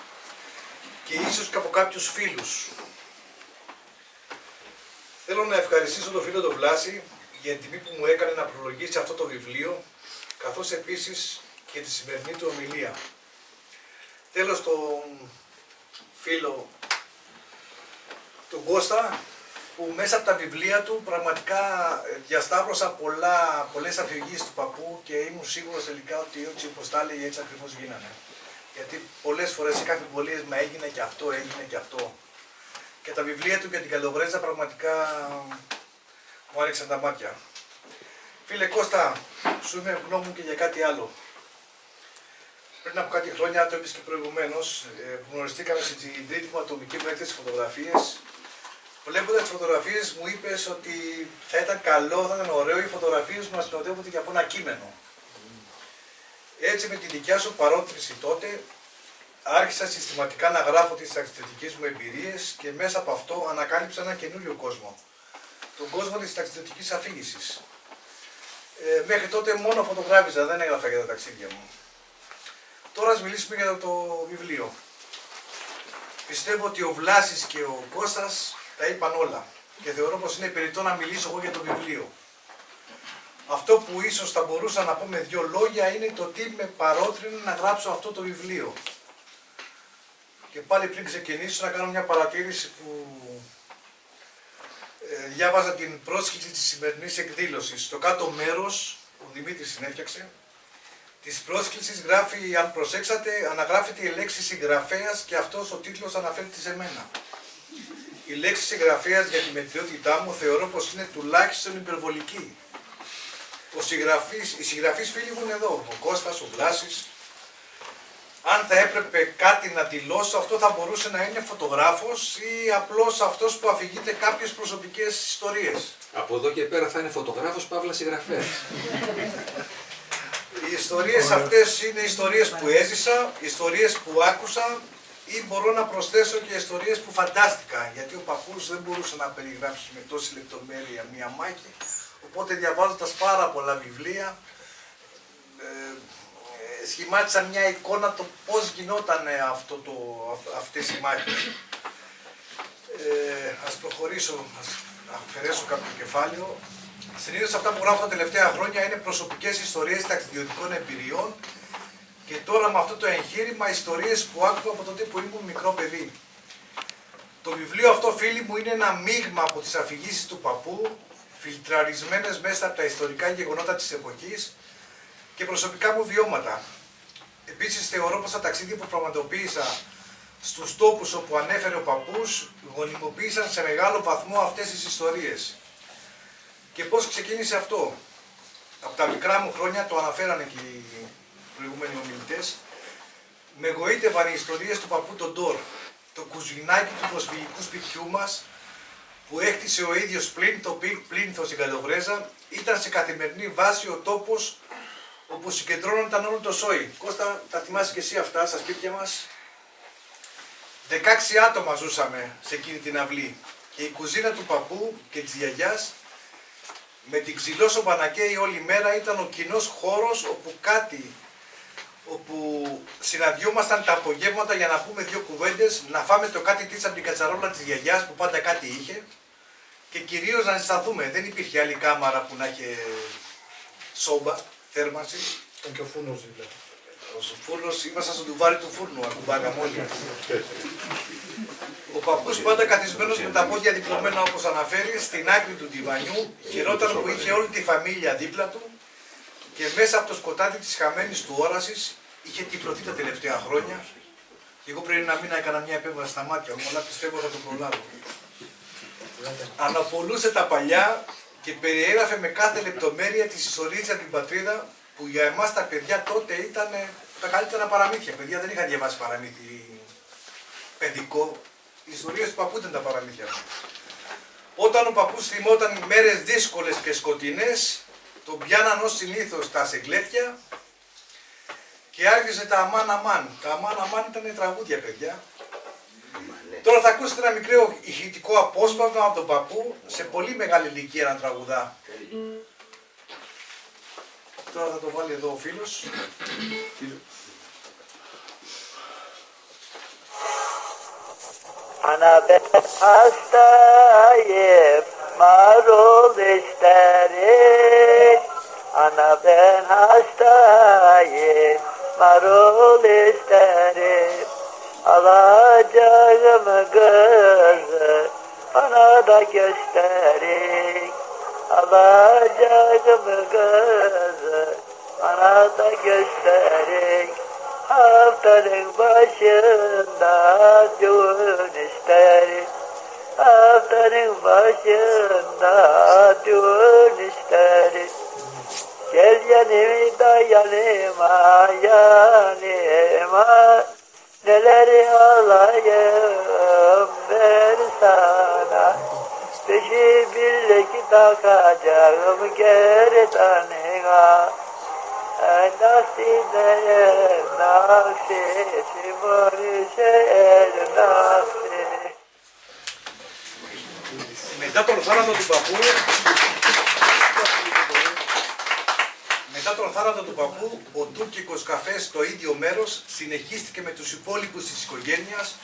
και ίσως και από κάποιους φίλους. Θέλω να ευχαριστήσω τον φίλο τον Βλάση για την τιμή που μου έκανε να προλογίσει αυτό το βιβλίο, καθώς επίσης και τη σημερινή του ομιλία. Τέλος τον φίλο τον Κώστα, που μέσα από τα βιβλία του πραγματικά διασταύρωσα πολλές αφηγήσεις του παππού και ήμουν σίγουρος τελικά ότι έτσι όπως τα έλεγε έτσι ακριβώς γίνανε. Γιατί πολλές φορές είχα αμφιβολίες, μα έγινε και αυτό, έγινε και αυτό. Και τα βιβλία του για την Καλογρέζα πραγματικά μου άνοιξαν τα μάτια. Φίλε Κώστα, σου είμαι ευγνώμων και για κάτι άλλο. Πριν από κάτι χρόνια, το είπες και προηγουμένως, γνωριστήκαμε στην τρίτη μου ατομική μου έκθεση φωτογραφίες. Βλέποντας τις φωτογραφίες μου είπες ότι θα ήταν καλό, θα ήταν ωραίο οι φωτογραφίες μου να συνοδεύονται και από ένα κείμενο. Έτσι με τη δικιά σου παρότριση τότε, άρχισα συστηματικά να γράφω τις ταξιδιωτικές μου εμπειρίες και μέσα από αυτό ανακάλυψα ένα καινούριο κόσμο. Τον κόσμο της ταξιδιωτικής αφήγησης. Μέχρι τότε μόνο φωτογράφιζα, δεν έγραφα για τα ταξίδια μου. Τώρα ας μιλήσουμε για το βιβλίο. Πιστεύω ότι ο Βλάσης και ο Κώστας τα είπαν όλα και θεωρώ πως είναι περιττό να μιλήσω εγώ για το βιβλίο. Αυτό που ίσως θα μπορούσα να πω με δύο λόγια είναι το τι με παρότρινε να γράψω αυτό το βιβλίο. Και πάλι πριν ξεκινήσω να κάνω μια παρατήρηση που διάβαζα την πρόσκληση της σημερινής εκδήλωσης. Στο κάτω μέρος, ο Δημήτρης συνέφτιαξε, της πρόσκλησης γράφει, αν προσέξατε, αναγράφεται η λέξη συγγραφέας και αυτός ο τίτλος αναφέρεται σε μένα. Η λέξη συγγραφέας για τη μετριότητά μου θεωρώ πως είναι τουλάχιστον υπερβολική. Οι συγγραφείς φίλοι μου είναι εδώ, ο Κώστας, ο Βλάσης. Αν θα έπρεπε κάτι να δηλώσω, αυτό θα μπορούσε να είναι φωτογράφος ή απλώς αυτός που αφηγείται κάποιες προσωπικές ιστορίες. Από εδώ και πέρα θα είναι φωτογράφος παύλα συγγραφέας. Οι ιστορίες αυτές είναι ιστορίες που έζησα, ιστορίες που άκουσα ή μπορώ να προσθέσω και ιστορίες που φαντάστηκα, γιατί ο παππούς δεν μπορούσε να περιγράψει με τόση λεπτομέρεια μία μάχη, οπότε διαβάζοντας πάρα πολλά βιβλία, σχημάτισα μια εικόνα το πώς γινόταν αυτές οι μάχες. Ας προχωρήσω, ας αφαιρέσω κάποιο κεφάλαιο. Συνήθως αυτά που γράφω τα τελευταία χρόνια είναι προσωπικές ιστορίες ταξιδιωτικών εμπειριών και τώρα με αυτό το εγχείρημα ιστορίες που άκουγα από τότε που ήμουν μικρό παιδί. Το βιβλίο αυτό, φίλοι μου, είναι ένα μείγμα από τις αφηγήσεις του παππού, φιλτραρισμένες μέσα από τα ιστορικά γεγονότα της εποχής και προσωπικά μου βιώματα. Επίσης θεωρώ πως τα ταξίδια που πραγματοποίησα στους τόπους όπου ανέφερε ο παππούς γονιμοποίησαν σε μεγάλο βαθμό αυτές τις ιστορίες. Και πώς ξεκίνησε αυτό? Από τα μικρά μου χρόνια, το αναφέρανε και οι προηγούμενοι ομιλητές, με γοήτευαν οι ιστορίες του παππού τον Ντόρ, το κουζινάκι του προσφυγικού σπιτιού μας, που έκτισε ο ίδιος πλην το πλήνθο στην Καλοβρέζα, ήταν σε καθημερινή βάση ο τόπος όπου συγκεντρώνονταν όλο το σόι. Κώστα, τα θυμάσαι και εσύ αυτά στα σπίτια μας? 16 άτομα ζούσαμε σε εκείνη την αυλή και η κουζίνα του παππού και της γιαγιάς με την ξυλόσο Πανακαίη όλη μέρα ήταν ο κοινός χώρος όπου συναντιόμασταν τα απογεύματα για να πούμε δύο κουβέντες, να φάμε το κάτι της από την κατσαρόλα της γιαγιάς που πάντα κάτι είχε και κυρίως να ζεσταθούμε. Δεν υπήρχε άλλη κάμαρα που να είχε σόμπα, θέρμανση. Ήταν και ο φούρνος δηλαδή. Ο φούρνος, ήμασταν στο τουβάρι του φούρνου, ακουμπάγαμε όλοι. Ο παππούς πάντα καθισμένος με τα πόδια διπλωμένα όπως αναφέρει, στην άκρη του διβανιού, χειρότερο που είχε όλη τη φαμίλια δίπλα του και μέσα από το σκοτάδι της χαμένης του όρασης είχε τυφλωθεί τα τελευταία χρόνια. Και εγώ πριν ένα μήνα έκανα μια επέμβαση στα μάτια μου, αλλά πιστεύω θα το προλάβω. Αναπολούσε τα παλιά και περιέγραφε με κάθε λεπτομέρεια τις ιστορίες από την πατρίδα που για εμάς τα παιδιά τότε ήταν τα καλύτερα παραμύθια. Παιδιά δεν είχαν διαβάσει παραμύθι παιδικό. Οι ιστορίες του παππού ήταν τα παραμύθια. Όταν ο παππούς θυμόταν μέρες δύσκολες και σκοτεινές, τον πιάναν ως συνήθως τα σεγκλέτια και άρχισε τα αμάν αμάν. Τα αμάν αμάν ήταν τραγούδια, παιδιά. Τώρα θα ακούσετε ένα μικρό ηχητικό απόσπασμα από τον παππού σε πολύ μεγάλη ηλικία να τραγουδά. Τώρα θα το βάλει εδώ ο φίλος. Ana ben hastayım, marul isterim. Ana ben hastayım, marul isterim. Alacağım kızı, bana da gösterin. Alacağım kızı, bana da gösterin. Haftanın başında düğün isterim. Haftanın başında düğün isterim. Gel yanıma da yanıma, yanıma. Neler alayım ben sana. Beşi birlik takacağım gerdanına. Nasibem nakşi morşer nakşi. Μετά τον θάνατο του παππού, ο τουρκικός καφές στο ίδιο μέρος συνεχίστηκε με τους υπόλοιπους της οικογένειας,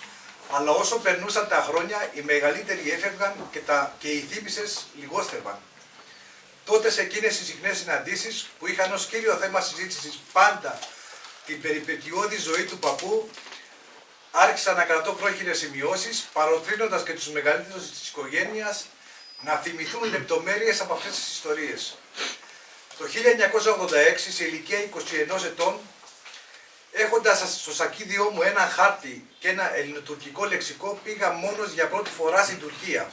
αλλά όσο περνούσαν τα χρόνια οι μεγαλύτεροι έφευγαν και οι θύμησες λιγόστερβαν. Τότε σε εκείνες τις συχνές συναντήσεις που είχαν ως κύριο θέμα συζήτησης πάντα την περιπετειώδη ζωή του παππού, άρχισα να κρατώ πρόχειρες σημειώσεις, παροτρύνοντας και τους μεγαλύτερους της οικογένειας να θυμηθούν λεπτομέρειες από αυτές τις ιστορίες. Το 1986, σε ηλικία 21 ετών, έχοντας στο σακίδιό μου ένα χάρτη και ένα ελληνοτουρκικό λεξικό, πήγα μόνος για πρώτη φορά στην Τουρκία.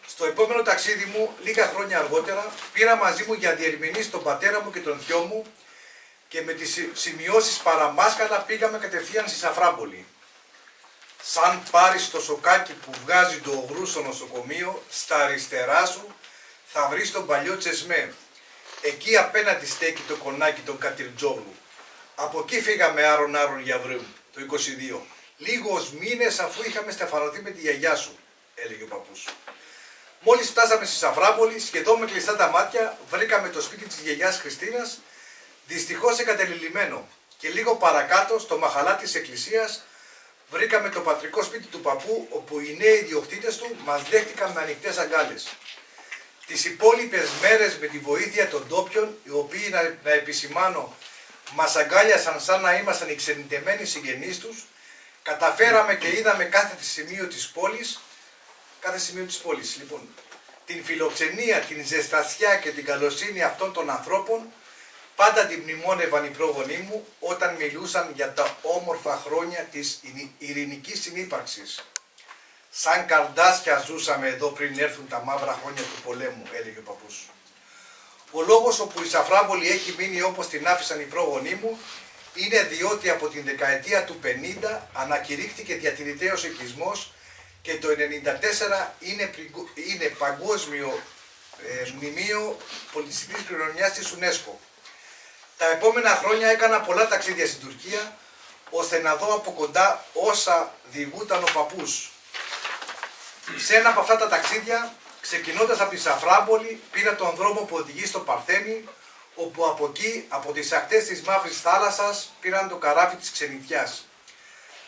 Στο επόμενο ταξίδι μου, λίγα χρόνια αργότερα, πήρα μαζί μου για διερμηνείς τον πατέρα μου και τον θειό μου και με τις σημειώσεις παραμάσκαλα πήγαμε κατευθείαν στη Σαφράπολη. Σαν πάρεις το σοκάκι που βγάζει το ογρού στο νοσοκομείο, στα αριστερά σου θα βρεις τον παλιό Τσεσμέ. Εκεί απέναντι στέκει το κονάκι των Κατυρτζόγλου. Από εκεί φύγαμε άρον για Βρύμ, το 22. Λίγους μήνες αφού είχαμε στεφανωθεί με τη γιαγιά σου, έλεγε ο παππούς. Μόλις φτάσαμε στη Σαφράπολη, σχεδόν με κλειστά τα μάτια, βρήκαμε το σπίτι της γιαγιάς Χριστίνας, δυστυχώς εγκατελειμμένο. Και λίγο παρακάτω, στο μαχαλά της εκκλησίας, βρήκαμε το πατρικό σπίτι του παππού, όπου οι νέοι ιδιοκτήτες του μας δέχτηκαν με ανοιχτές αγκάλες. Τις υπόλοιπες μέρες, με τη βοήθεια των ντόπιων, οι οποίοι, να επισημάνω, μας αγκάλιασαν σαν να ήμασταν οι ξενιτεμένοι συγγενείς τους, καταφέραμε και είδαμε κάθε σημείο της πόλης. Λοιπόν, την φιλοξενία, την ζεστασιά και την καλοσύνη αυτών των ανθρώπων πάντα την μνημόνευαν οι πρόγονοί μου όταν μιλούσαν για τα όμορφα χρόνια της ειρηνικής συνύπαρξης. Σαν καρδάσια ζούσαμε εδώ πριν έρθουν τα μαύρα χρόνια του πολέμου, έλεγε ο παππούς. Ο λόγος όπου η Σαφράμπολη έχει μείνει όπως την άφησαν οι πρόγονοί μου είναι διότι από την δεκαετία του 50 ανακηρύχθηκε διατηρητέος οικισμός και το 1994 είναι παγκόσμιο μνημείο πολιτιστικής κληρονομιάς της UNESCO. Τα επόμενα χρόνια έκανα πολλά ταξίδια στην Τουρκία ώστε να δω από κοντά όσα διηγούταν ο παππούς. Σε ένα από αυτά τα ταξίδια, ξεκινώντας από τη Σαφράμπολη, πήρα τον δρόμο που οδηγεί στο Παρθένη, όπου από εκεί, από τις ακτές της Μαύρης Θάλασσας, πήραν το καράβι της Ξενιτιάς.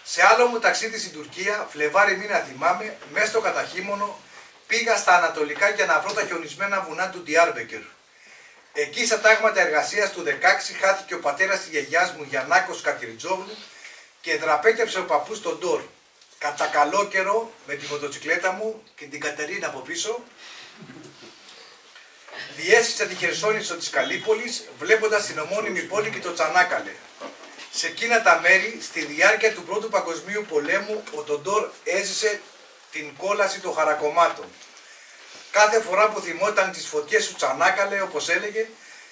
Σε άλλο μου ταξίδι στην Τουρκία, Φλεβάρι μήνα θυμάμαι, μέσα στο καταχύμωνο, πήγα στα ανατολικά για να βρω τα χιονισμένα βουνά του Ντιάρμπεκερ. Εκεί στα τάγματα εργασίας του 16 χάθηκε ο πατέρας της γιαγιάς μου Γιαννάκος Κακυριτζόγλου και δραπέτευσε ο παππούς τον Ντόρ. Κατά καλό καιρό με τη μοτοτσικλέτα μου και την Κατερίνα από πίσω διέσχισα τη Χερσόνησο της Καλύπολης βλέποντας την ομώνυμη πόλη και το Τσανάκαλε. Σε εκείνα τα μέρη, στη διάρκεια του Πρώτου Παγκοσμίου Πολέμου, ο Τοντόρ έζησε την κόλαση των χαρακομμάτων. Κάθε φορά που θυμόταν τις φωτιές του Τσανάκαλε, όπως έλεγε,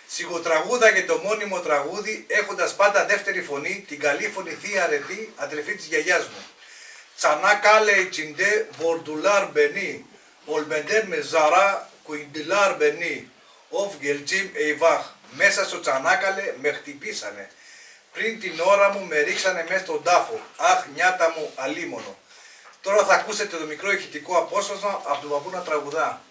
σιγοτραγούδαγε το μόνιμο τραγούδι, έχοντας πάντα δεύτερη φωνή, την καλή φωνή θεία αρετή, αδερφή της γιαγιάς μου. Τσανάκαλε η τσιντέ βορντουλάρ μπενί, ολμεντέρ με ζαρά κουιντιλάρ μπενί, οφ γελτζίμ εϊβάχ. Μέσα στο Τσανάκαλε με χτυπήσανε. Πριν την ώρα μου με ρίξανε μέσα στον τάφο. Αχ, νιάτα μου, αλίμονο. Τώρα θα ακούσετε το μικρό ηχητικό απόσπασμα από τον παππού να τραγουδά.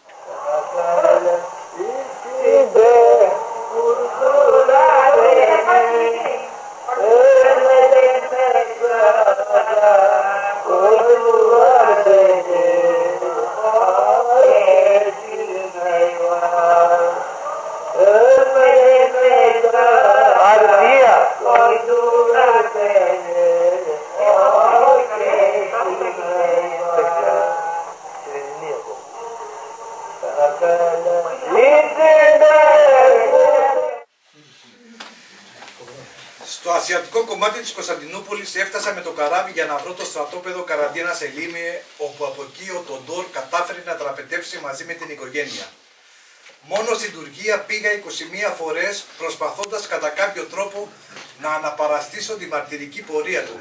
Στο ασιατικό κομμάτι της Κωνσταντινούπολης έφτασα με το καράβι για να βρω το στρατόπεδο Καραντίνα σε Λίμιε, όπου από εκεί ο Τοντόρ κατάφερε να τραπετεύσει μαζί με την οικογένεια. Μόνο στην Τουρκία πήγα 21 φορές προσπαθώντας κατά κάποιο τρόπο να αναπαραστήσω τη μαρτυρική πορεία του.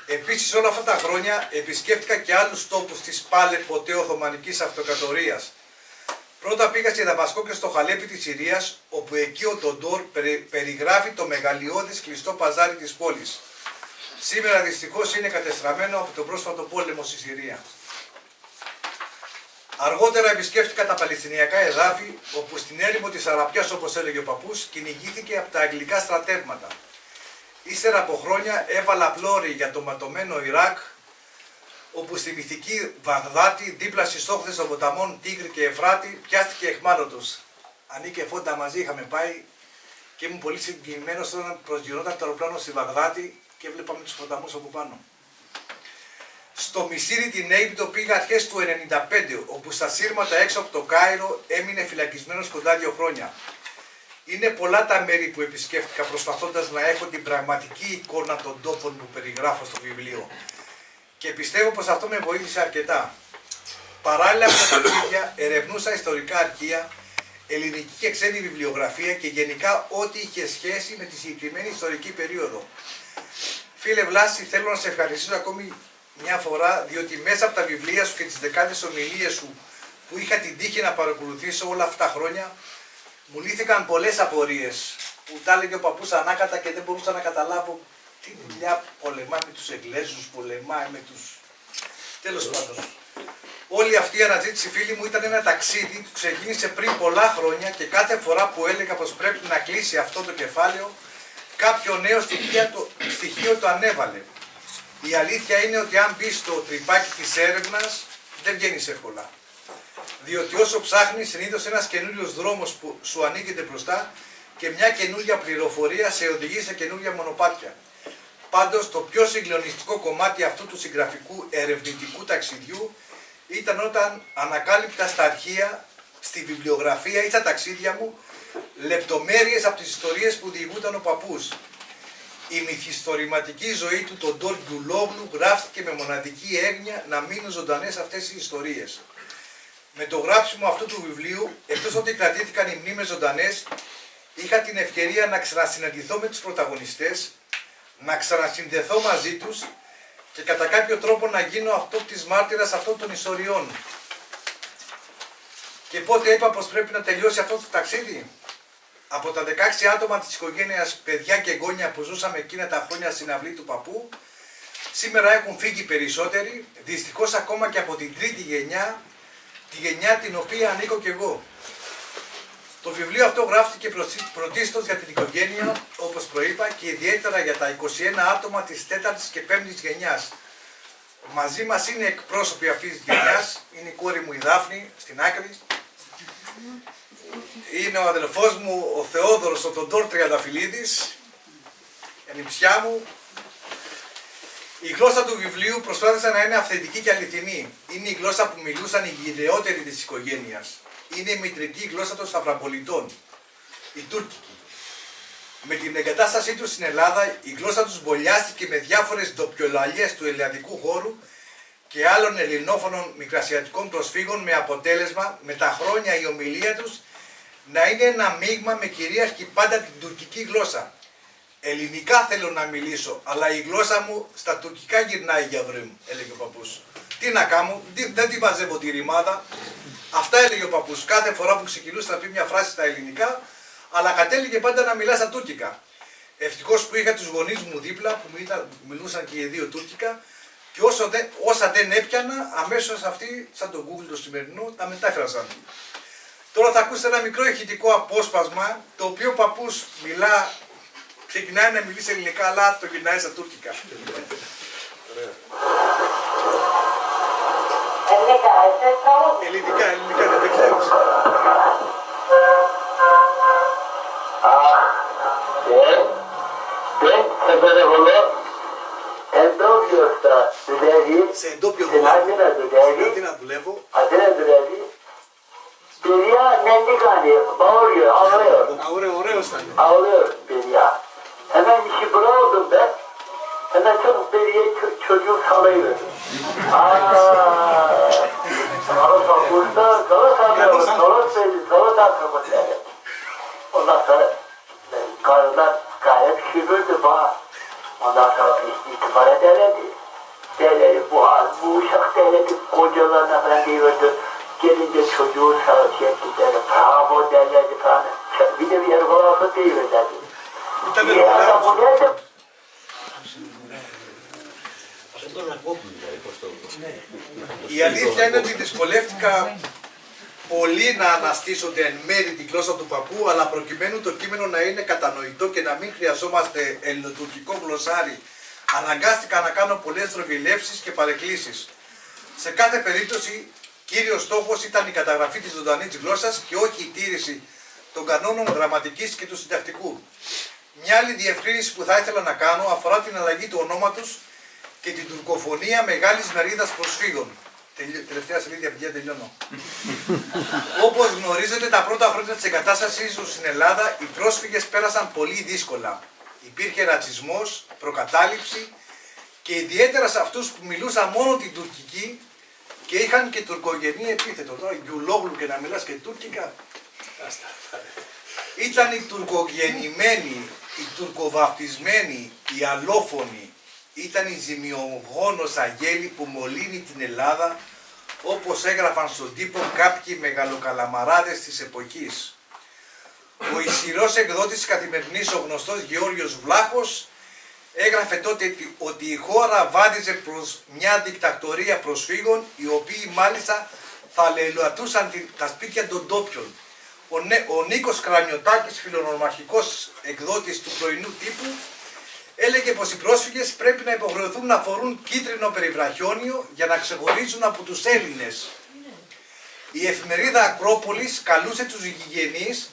Επίσης όλα αυτά τα χρόνια επισκέφτηκα και άλλους τόπους της πάλε ποτέ Οθωμανικής Αυτοκρατορίας. Πρώτα πήγα στη Δαμασκό και στο Χαλέπι της Συρίας, όπου εκεί ο Τοντόρ περιγράφει το μεγαλειώδης κλειστό παζάρι της πόλης. Σήμερα δυστυχώς είναι κατεστραμμένο από τον πρόσφατο πόλεμο στη Συρία. Αργότερα επισκέφτηκα τα Παλαιστινιακά εδάφη, όπου στην έρημο της Αραπιάς, όπως έλεγε ο παππούς, κυνηγήθηκε από τα αγγλικά στρατεύματα. Ύστερα από χρόνια έβαλα πλώρη για το ματωμένο Ιράκ, όπου στη μυθική Βαγδάτη, δίπλα στις όχθες των ποταμών Τίγρη και Εφράτη, πιάστηκε εχμάλωτος. Ανή και Φόντα μαζί είχαμε πάει και ήμουν πολύ συγκινημένος όταν προσγειωνόταν το αεροπλάνο στη Βαγδάτη και βλέπαμε τους ποταμούς από πάνω. Στο Μισήρι την Αίγυπτο πήγα αρχές του 1995, όπου στα σύρματα έξω από το Κάιρο έμεινε φυλακισμένος κοντά 2 χρόνια. Είναι πολλά τα μέρη που επισκέφτηκα προσπαθώντας να έχω την πραγματική εικόνα των τόπων που περιγράφω στο βιβλίο. Και πιστεύω πως αυτό με βοήθησε αρκετά. Παράλληλα με τα ταξίδια ερευνούσα ιστορικά αρχεία, ελληνική και ξένη βιβλιογραφία και γενικά ό,τι είχε σχέση με τη συγκεκριμένη ιστορική περίοδο. Φίλε Βλάση, θέλω να σε ευχαριστήσω ακόμη μια φορά, διότι μέσα από τα βιβλία σου και τις δεκάδες ομιλίες σου που είχα την τύχη να παρακολουθήσω όλα αυτά τα χρόνια, μου λύθηκαν πολλές απορίες που τα έλεγε ο παππούς ανάκατα και δεν μπορούσα να καταλάβω τι δουλειά πολεμάει με τους Εγγλέζους, πολεμάει με τους... Τέλος πάντων. Όλη αυτή η αναζήτηση, φίλοι μου, ήταν ένα ταξίδι που ξεκίνησε πριν πολλά χρόνια και κάθε φορά που έλεγα πως πρέπει να κλείσει αυτό το κεφάλαιο, κάποιο νέο στοιχείο το ανέβαλε. Η αλήθεια είναι ότι αν μπει στο τρυπάκι της έρευνας, δεν βγαίνεις εύκολα. Διότι όσο ψάχνεις, συνήθως ένας καινούριος δρόμος που σου ανοίγεται μπροστά και μια καινούρια πληροφορία σε οδηγεί σε καινούρια μονοπάτια. Πάντως, το πιο συγκλονιστικό κομμάτι αυτού του συγγραφικού ερευνητικού ταξιδιού ήταν όταν ανακάλυπτα στα αρχεία στη βιβλιογραφία ή στα ταξίδια μου λεπτομέρειες από τις ιστορίες που διηγούταν ο παππούς. Η μυθιστορηματική ζωή του τον Ντόρ Γκιουλόγλου γράφτηκε με μοναδική έγνοια να μείνουν ζωντανές αυτές οι ιστορίες. Με το γράψιμο αυτού του βιβλίου, εκτός ότι κρατήθηκαν οι μνήμες ζωντανές, είχα την ευκαιρία να ξανασυναντηθώ με τους πρωταγωνιστές, να ξανασυνδεθώ μαζί τους και κατά κάποιο τρόπο να γίνω αυτόπτης μάρτυρας αυτών των ιστοριών. Και πότε είπα πως πρέπει να τελειώσει αυτό το ταξίδι? Από τα 16 άτομα της οικογένειας, παιδιά και εγγόνια που ζούσαμε εκείνα τα χρόνια στην αυλή του παππού, σήμερα έχουν φύγει περισσότεροι, δυστυχώς ακόμα και από την τρίτη γενιά, τη γενιά την οποία ανήκω κι εγώ. Το βιβλίο αυτό γράφτηκε πρωτίστως για την οικογένεια, όπως προείπα, και ιδιαίτερα για τα 21 άτομα της 4ης και 5ης γενιάς. Μαζί μας είναι εκπρόσωποι αυτής της γενιάς, είναι η κόρη μου η Δάφνη, στην άκρη. Είναι ο αδελφός μου ο Θεόδωρος, ο Τοντόρ Τριανταφυλλίδης, ενιψιά μου. Η γλώσσα του βιβλίου προσπάθησε να είναι αυθεντική και αληθινή. Είναι η γλώσσα που μιλούσαν οι γυραιότεροι της οικογένειας. Είναι η μητρική γλώσσα των Σταυραπολιτών, η τουρκική. Με την εγκατάστασή τους στην Ελλάδα, η γλώσσα τους μπολιάστηκε με διάφορες ντοπιολαλιές του ελληνικού χώρου και άλλων ελληνόφωνων μικρασιατικών προσφύγων, με αποτέλεσμα με τα χρόνια η ομιλία τους να είναι ένα μείγμα με κυρίαρχη πάντα την τουρκική γλώσσα. Ελληνικά θέλω να μιλήσω, αλλά η γλώσσα μου στα τουρκικά γυρνάει, για βρε μου, έλεγε ο παππούς. Τι να κάνω, δεν τη μαζεύω τη ρημάδα. Αυτά έλεγε ο παππούς κάθε φορά που ξεκινούσε να πει μια φράση στα ελληνικά, αλλά κατέληγε πάντα να μιλά στα τουρκικά. Ευτυχώς που είχα τους γονείς μου δίπλα που μιλούσαν και οι δύο τουρκικά, και όσα δεν έπιανα, αμέσως αυτοί, σαν το Google το σημερινό, τα μετάφραζαν. Τώρα θα ακούσετε ένα μικρό ηχητικό απόσπασμα, το οποίο ο παππούς ξεκινάει να μιλήσει ελληνικά, αλλά το γυρνάει στα τουρκικά. Ελληνικά, δεν ξέρεις. Σε εντόπιο δουλεύει, να δουλεύω. Παιδιά, δεν τι κάνει, ωραίο. Ωραίος ήταν. Ağlıyor Beria. Hemen işi bıraktım ben. Hemen çok Beria'yı çocuğu salıyorum. Salı sokmuşlar, salı satıyoruz, salı satıyoruz yani. Ondan sonra karılar gayet şükürdü bana. Ondan sonra itibar ederdi. Derleri bu uşak derleri kocalarına falan diyordu. Gelince çocuğu ettiler, bravo derlerdi falan. Bir de bir yer kulakı diyorlardı. Η αλήθεια είναι ότι δυσκολεύτηκα πολύ να αναστήσω εν μέρη τη γλώσσα του παππού, αλλά προκειμένου το κείμενο να είναι κατανοητό και να μην χρειαζόμαστε ελληνοτουρκικό γλωσσάρι, αναγκάστηκα να κάνω πολλές τροβιλεύσεις και παρεκκλήσεις. Σε κάθε περίπτωση, κύριος στόχος ήταν η καταγραφή της ζωντανής γλώσσας και όχι η τήρηση των κανόνων γραμματικής και του συντακτικού. Μια άλλη διευκρίνηση που θα ήθελα να κάνω αφορά την αλλαγή του ονόματος και την τουρκοφωνία μεγάλης μερίδας προσφύγων. Τελευταία σελίδα, παιδιά, τελειώνω. Όπως γνωρίζετε, τα πρώτα χρόνια της εγκατάστασής τους στην Ελλάδα, οι πρόσφυγες πέρασαν πολύ δύσκολα. Υπήρχε ρατσισμός, προκατάληψη και ιδιαίτερα σε αυτούς που μιλούσαν μόνο την τουρκική και είχαν και τουρκογενή επίθετο. Τώρα, Γκιουλόγλου και να μιλάς και τουρκικά. Ήταν οι τουρκογεννημένοι, οι τουρκοβαπτισμένοι, οι αλλόφωνοι. Ήταν οι ζημιογόνος αγέλη που μολύνει την Ελλάδα, όπως έγραφαν στον τύπο κάποιοι μεγαλοκαλαμαράδες της εποχής. Ο ισχυρός εκδότης της Καθημερινής, ο γνωστός Γεώργιος Βλάχος, έγραφε τότε ότι η χώρα βάδιζε προς μια δικτακτορία προσφύγων, οι οποίοι μάλιστα θα λαιλατούσαν τα σπίτια των ντόπιων. Ο Νίκος Κρανιωτάκης, φιλονομαρχικός εκδότης του πρωινού τύπου, έλεγε πως οι πρόσφυγες πρέπει να υποχρεωθούν να φορούν κίτρινο περιβραχιόνιο για να ξεχωρίζουν από τους Έλληνες. Η εφημερίδα Ακρόπολης καλούσε τους γηγενείς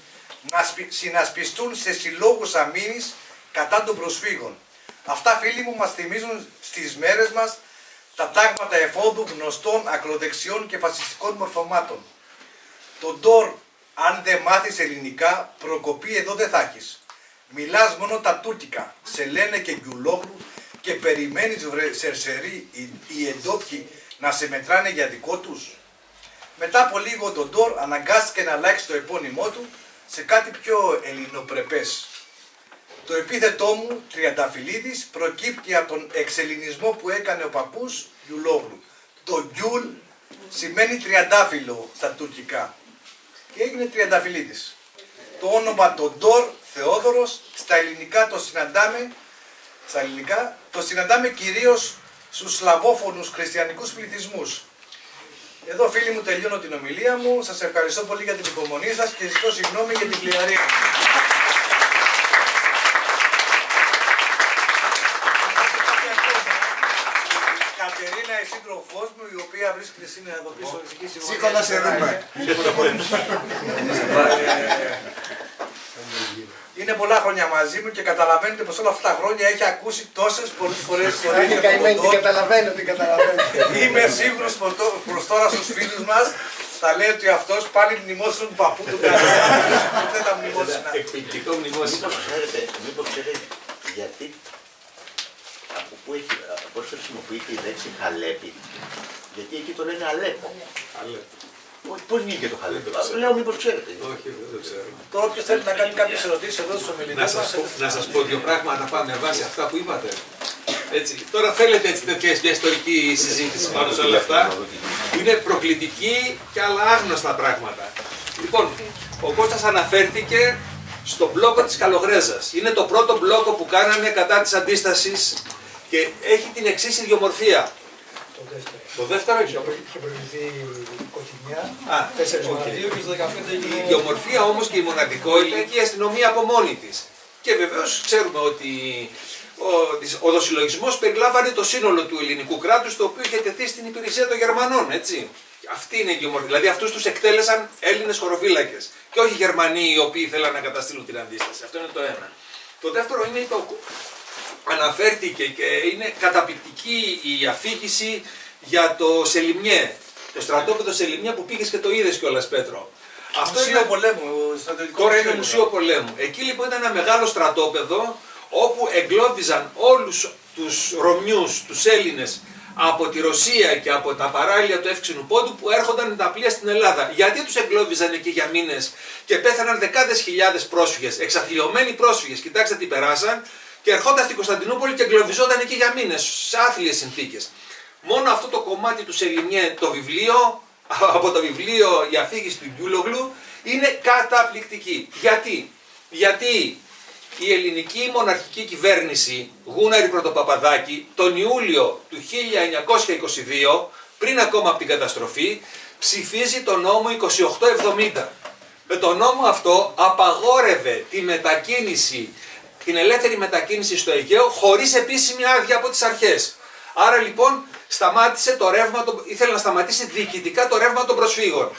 να συνασπιστούν σε συλλόγους αμήνης κατά των προσφύγων. Αυτά, φίλοι μου, μας θυμίζουν στις μέρες μας τα τάγματα εφόδου γνωστών ακροδεξιών και φασιστικών μορφωμάτων. τον Ντόρ, αν δεν μάθεις ελληνικά, προκοπή εδώ δεν θα έχεις. Μιλάς μόνο τα τουρκικά, σε λένε και Γκιουλόγλου και περιμένεις βρε Σερσερί οι εντόπιοι να σε μετράνε για δικό τους. Μετά από λίγο τον Ντόρ αναγκάστηκε να αλλάξει το επώνυμό του σε κάτι πιο ελληνοπρεπές. Το επίθετό μου, Τριανταφυλλίδης, προκύπτει από τον εξελληνισμό που έκανε ο παππούς Γκιουλόγλου. Το Γκιουλ σημαίνει τριαντάφυλλο στα τουρκικά και έγινε Τριανταφυλλίδης. Το όνομα τον Ντόρ Θεόδωρος στα ελληνικά το συναντάμε κυρίως στους σλαβόφωνους χριστιανικούς πληθυσμούς. Εδώ φίλοι μου τελειώνω την ομιλία μου. Σας ευχαριστώ πολύ για την υπομονή σας και ζητώ συγγνώμη για την πληραρία μου. Η Κατερίνα, η σύντροφός μου, η οποία βρίσκεται σήμερα εδώ πίσω, Σήκω να σε δούμε. Είναι πολλά χρόνια μαζί μου και καταλαβαίνετε πως όλα αυτά τα χρόνια έχει ακούσει τόσες πολλές φορές ιστορίες Είναι καημένη, την καταλαβαίνω, την καταλαβαίνω. Είμαι σίγουρος προς τώρα στους φίλους μας θα λέει ότι αυτός πάλι μνημόσυνο του παππού του κανένα. Δεν τα μνημόσυνα. Εκπληκτικό μνημόσυνο. Μήπως ξέρετε γιατί πώς χρησιμοποιείται η λέξη Χαλέπι. Γιατί εκεί το λένε Αλέπο. Πώς βγήκε το Χαλέπι. Λέω μήπως ξέρετε. Όχι, δεν το ξέρω. Τώρα όποιος θέλει να κάνει κάποιες ερωτήσεις εδώ στους ομιλητές μας. Να σας πω δύο πράγματα πάμε με βάση αυτά που είπατε. Έτσι. Τώρα θέλετε έτσι μια ιστορική συζήτηση πάνω σε όλα αυτά που είναι προκλητική και άλλα άγνωστα πράγματα. Λοιπόν, ο Κώστας αναφέρθηκε στο μπλόκο της Καλογρέζας. Είναι το πρώτο μπλόκο που κάνανε κατά της αντίστασης και έχει την εξής ιδιομορφία. Το δεύτερο είχε προηγηθεί η Κοκκινιά, 4 Μαρτίου και στο 15 η ιδιομορφία όμως και η μοναδικότητα και η αστυνομία από μόνη της. Και βεβαίως ξέρουμε ότι ο δοσυλλογισμός περιλάμβανε το σύνολο του ελληνικού κράτους, το οποίο είχε τεθεί στην υπηρεσία των Γερμανών, έτσι. Αυτή είναι η ιδιομορφία. Δηλαδή αυτούς τους εκτέλεσαν Έλληνες χωροφύλακες και όχι Γερμανοί οι οποίοι ήθελαν να καταστήλουν την αντίσταση. Αυτό είναι το ένα. Το δεύτερο είναι αναφέρθηκε και είναι καταπληκτική η αφήγηση για το Σελιμιέ, το στρατόπεδο Σελιμιέ που πήγες και το είδες κιόλας, Πέτρο. Αυτό είναι μουσείο πολέμου. Τώρα είναι μουσείο πολέμου. Εκεί λοιπόν ήταν ένα μεγάλο στρατόπεδο όπου εγκλώβιζαν όλους τους Ρωμιούς, τους Έλληνες από τη Ρωσία και από τα παράλια του Εύξηνου Πόντου που έρχονταν με τα πλοία στην Ελλάδα. Γιατί τους εγκλώβιζαν εκεί για μήνες και πέθαναν δεκάδες χιλιάδες πρόσφυγες, εξαθλιωμένοι πρόσφυγες. Κοιτάξτε τι περάσαν και ερχόταν στην Κωνσταντινούπολη και εγκλωβιζόταν εκεί για μήνες, σε άθλιες συνθήκες. Μόνο αυτό το κομμάτι του Σελιμιέ, το βιβλίο, από το βιβλίο η αφήγηση του Γκιουλόγλου, είναι καταπληκτική. Γιατί η ελληνική μοναρχική κυβέρνηση Γούναρη Πρωτοπαπαδάκη τον Ιούλιο του 1922, πριν ακόμα από την καταστροφή, ψηφίζει τον νόμο 2870. Με τον νόμο αυτό απαγόρευε τη μετακίνηση, την ελεύθερη μετακίνηση στο Αιγαίο χωρίς επίσημη άδεια από τις αρχές. Άρα λοιπόν σταμάτησε το ρεύμα, ήθελε να σταματήσει διοικητικά το ρεύμα των προσφύγων.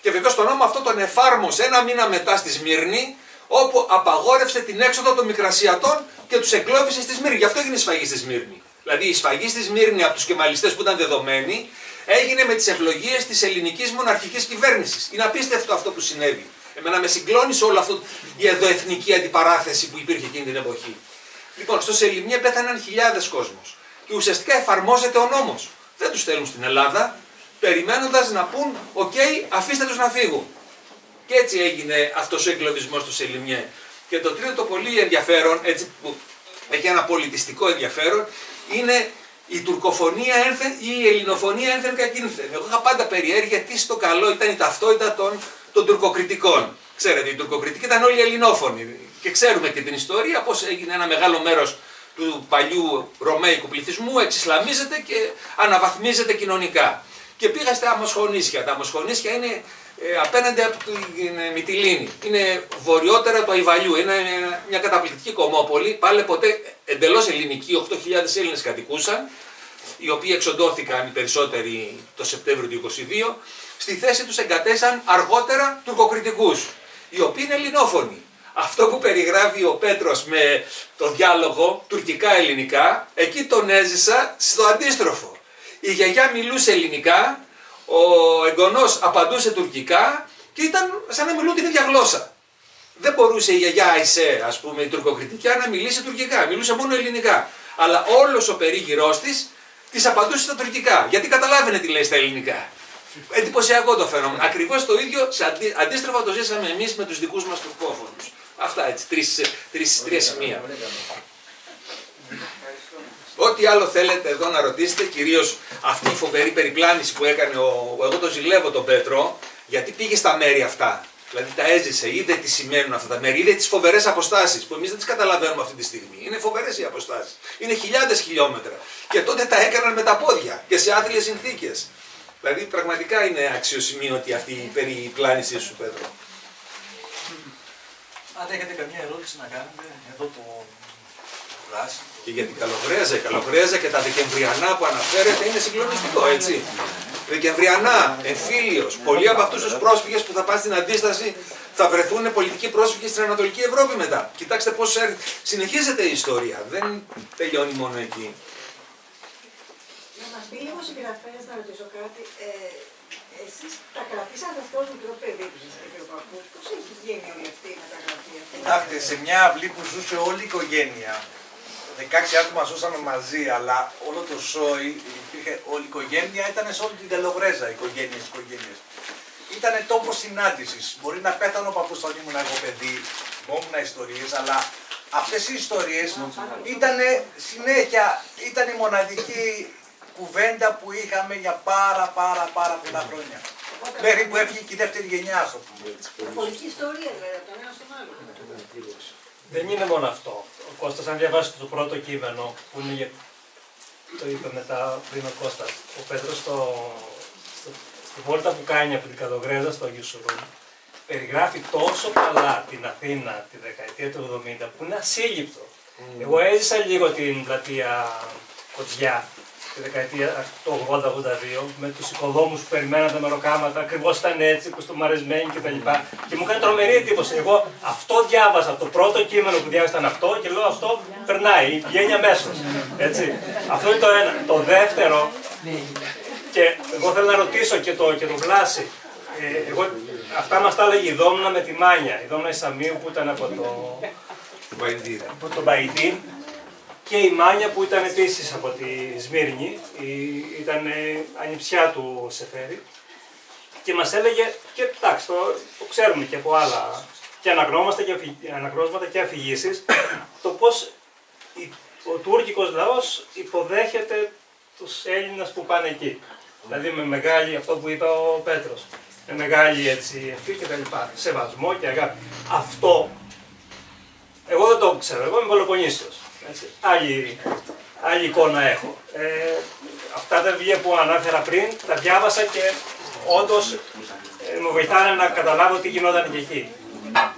Και βεβαίως τον νόμο αυτό τον εφάρμοσε ένα μήνα μετά στη Σμύρνη, όπου απαγόρευσε την έξοδο των Μικρασιατών και τους εγκλώβησε στη Σμύρνη. Γι' αυτό έγινε η σφαγή στη Σμύρνη. Δηλαδή η σφαγή στη Σμύρνη από τους κεμαλιστές που ήταν δεδομένοι έγινε με τις ευλογίες της ελληνικής μοναρχικής κυβέρνησης. Είναι απίστευτο αυτό που συνέβη. Εμένα με συγκλώνησε όλο αυτό η εδωεθνική αντιπαράθεση που υπήρχε εκείνη την εποχή. Λοιπόν, στο Σελιμιέ πέθαναν χιλιάδες κόσμος. Και ουσιαστικά εφαρμόζεται ο νόμος. Δεν τους στέλνουν στην Ελλάδα, περιμένοντας να πούν «ΟΚ, αφήστε τους να φύγουν». Και έτσι έγινε αυτός ο εγκλωβισμός του Σελιμιέ. Και το τρίτο πολύ ενδιαφέρον, έτσι που έχει ένα πολιτιστικό ενδιαφέρον, είναι η τουρκοφωνία ένθεν ή η ελληνοφωνία ένθεν κακίνθεν. Εγώ είχα πάντα περιέργεια τι στο καλό ήταν η ταυτότητα των τουρκοκριτικών. Ξέρετε, οι τουρκοκριτικοί ήταν όλοι ελληνόφωνοι. Και ξέρουμε και την ιστορία πώς έγινε ένα μεγάλο μέρος του παλιού ρωμαϊκού πληθυσμού, εξισλαμίζεται και αναβαθμίζεται κοινωνικά. Και πήγα στα Αμοσχονήσια. Τα Αμοσχονήσια είναι απέναντι από την Μυτιλήνη. Είναι βορειότερα του Αϊβαλιού. Είναι μια καταπληκτική κομμόπολη. Πάλι ποτέ εντελώς ελληνική, 8.000 Έλληνες κατοικούσαν, οι οποίοι εξοντώθηκαν οι περισσότεροι το Σεπτέμβριο του 1922. Στη θέση τους εγκατέστησαν αργότερα τουρκοκριτικούς, οι οποίοι είναι ελληνόφωνοι. Αυτό που περιγράφει ο Πέτρος με το διάλογο τουρκικά-ελληνικά, εκεί τον έζησα στο αντίστροφο. Η γιαγιά μιλούσε ελληνικά, ο εγγονός απαντούσε τουρκικά και ήταν σαν να μιλούν την ίδια γλώσσα. Δεν μπορούσε η γιαγιά Αϊσέ, ας πούμε, η τουρκοκριτικιά, να μιλήσει τουρκικά, μιλούσε μόνο ελληνικά. Αλλά όλος ο περίγυρός της απαντούσε στα τουρκικά, γιατί καταλάβαινε τι λέει στα ελληνικά. Εντυπωσιακό το φαινόμενο. Ακριβώς το ίδιο, αντίστροφα το ζήσαμε εμείς με τους δικούς μας τουρκόφωνους. Αυτά έτσι, τρία σημεία. Ό,τι άλλο θέλετε εδώ να ρωτήσετε, κυρίως αυτή η φοβερή περιπλάνηση που έκανε εγώ το ζηλεύω τον Πέτρο, γιατί πήγε στα μέρη αυτά. Δηλαδή τα έζησε, είδε τι σημαίνουν αυτά τα μέρη, είδε τις φοβερές αποστάσεις που εμείς δεν τις καταλαβαίνουμε αυτή τη στιγμή. Είναι φοβερές οι αποστάσεις. Είναι χιλιάδες χιλιόμετρα. Και τότε τα έκαναν με τα πόδια και σε άθλιες συνθήκες. Δηλαδή πραγματικά είναι αξιοσημείωτη αυτή η περιπλάνησή σου, Πέτρο. Αν έχετε καμία ερώτηση να κάνετε, εδώ το Βλάση. Και για την Καλογρέζα και τα Δεκεμβριανά που αναφέρεται είναι συγκλονιστικό, έτσι. Δεκεμβριανά, εμφύλιος, πολλοί από αυτούς τους πρόσφυγες που θα πάνε στην αντίσταση θα βρεθούν πολιτικοί πρόσφυγες στην Ανατολική Ευρώπη μετά. Κοιτάξτε πώς συνεχίζεται η ιστορία, δεν τελειώνει μόνο εκεί. Να μας πει λίγο συγγραφέας, να ρωτήσω κάτι. Εσείς τα κρατήσατε αυτό ως μικρό παιδί που σας είπε ο παππούς. Πώς έχει γίνει όλη αυτή η μεταγραφή αυτή? Κοιτάξτε, σε μια αυλή που ζούσε όλη η οικογένεια, 16 άτομα ζούσαμε μαζί, αλλά όλο το σόι, υπήρχε όλη η οικογένεια, ήταν σε όλη την Καλογρέζα, οικογένειες. Ήταν τόπος συνάντησης. Μπορεί να πέθανε ο παππούς όταν ήμουν εγώ παιδί, θυμόμουν ιστορίες, αλλά αυτές οι ιστορίες ήταν συνέχεια, ήταν η μοναδική κουβέντα που είχαμε για πάρα πολλά χρόνια. Μέχρι που έφυγε και η δεύτερη γενιά, ας το πούμε. Πολιτική ιστορία, δηλαδή, από τον ένα στον άλλο. Δεν είναι μόνο αυτό. Ο Κώστας, αν διαβάσετε το πρώτο κείμενο, που είναι, το είπε μετά πριν ο Κώστας, ο Πέτρος στη βόλτα που κάνει από την Καλογρέζα στο Αγίου Σουρούμ, περιγράφει τόσο καλά την Αθήνα τη δεκαετία του 70 που είναι ασύλληπτο. Εγώ έζησα λίγο την πλατεία Κοτζιά τη δεκαετία του 80-82 με τους οικοδόμους που περιμέναν τα μεροκάματα, ακριβώς ήταν έτσι, κουστομαρισμένοι κτλ. Και μου έκανε τρομερή εντύπωση. Εγώ αυτό διάβασα, το πρώτο κείμενο που διάβασα ήταν αυτό και λέω αυτό περνάει, βγαίνει αμέσως. Έτσι. Αυτό είναι το ένα. Το δεύτερο, και εγώ θέλω να ρωτήσω και το Βλάση. Αυτά μας τα έλεγε η Δόμνα με τη Μάνια, η Δόμνα Ισαμίου που ήταν από τον Παϊντήρ. Και η Μάνια που ήταν επίσης από τη Σμύρνη, ήταν ανιψιά του Σεφέρη και μας έλεγε, και εντάξει το ξέρουμε και από άλλα, και αναγνώσματα και αφηγήσεις, το πώς ο τουρκικός λαός υποδέχεται τους Έλληνες που πάνε εκεί. Δηλαδή με μεγάλη, αυτό που είπε ο Πέτρος, με μεγάλη ευχή και τα λοιπά, σεβασμό και αγάπη. Αυτό, εγώ δεν το ξέρω, εγώ είμαι Πελοποννήσιος. Άλλη εικόνα έχω. Αυτά τα βιβλία που ανάφερα πριν, τα διάβασα και όντως μου βοηθάνε να καταλάβω τι γινόταν και εκεί.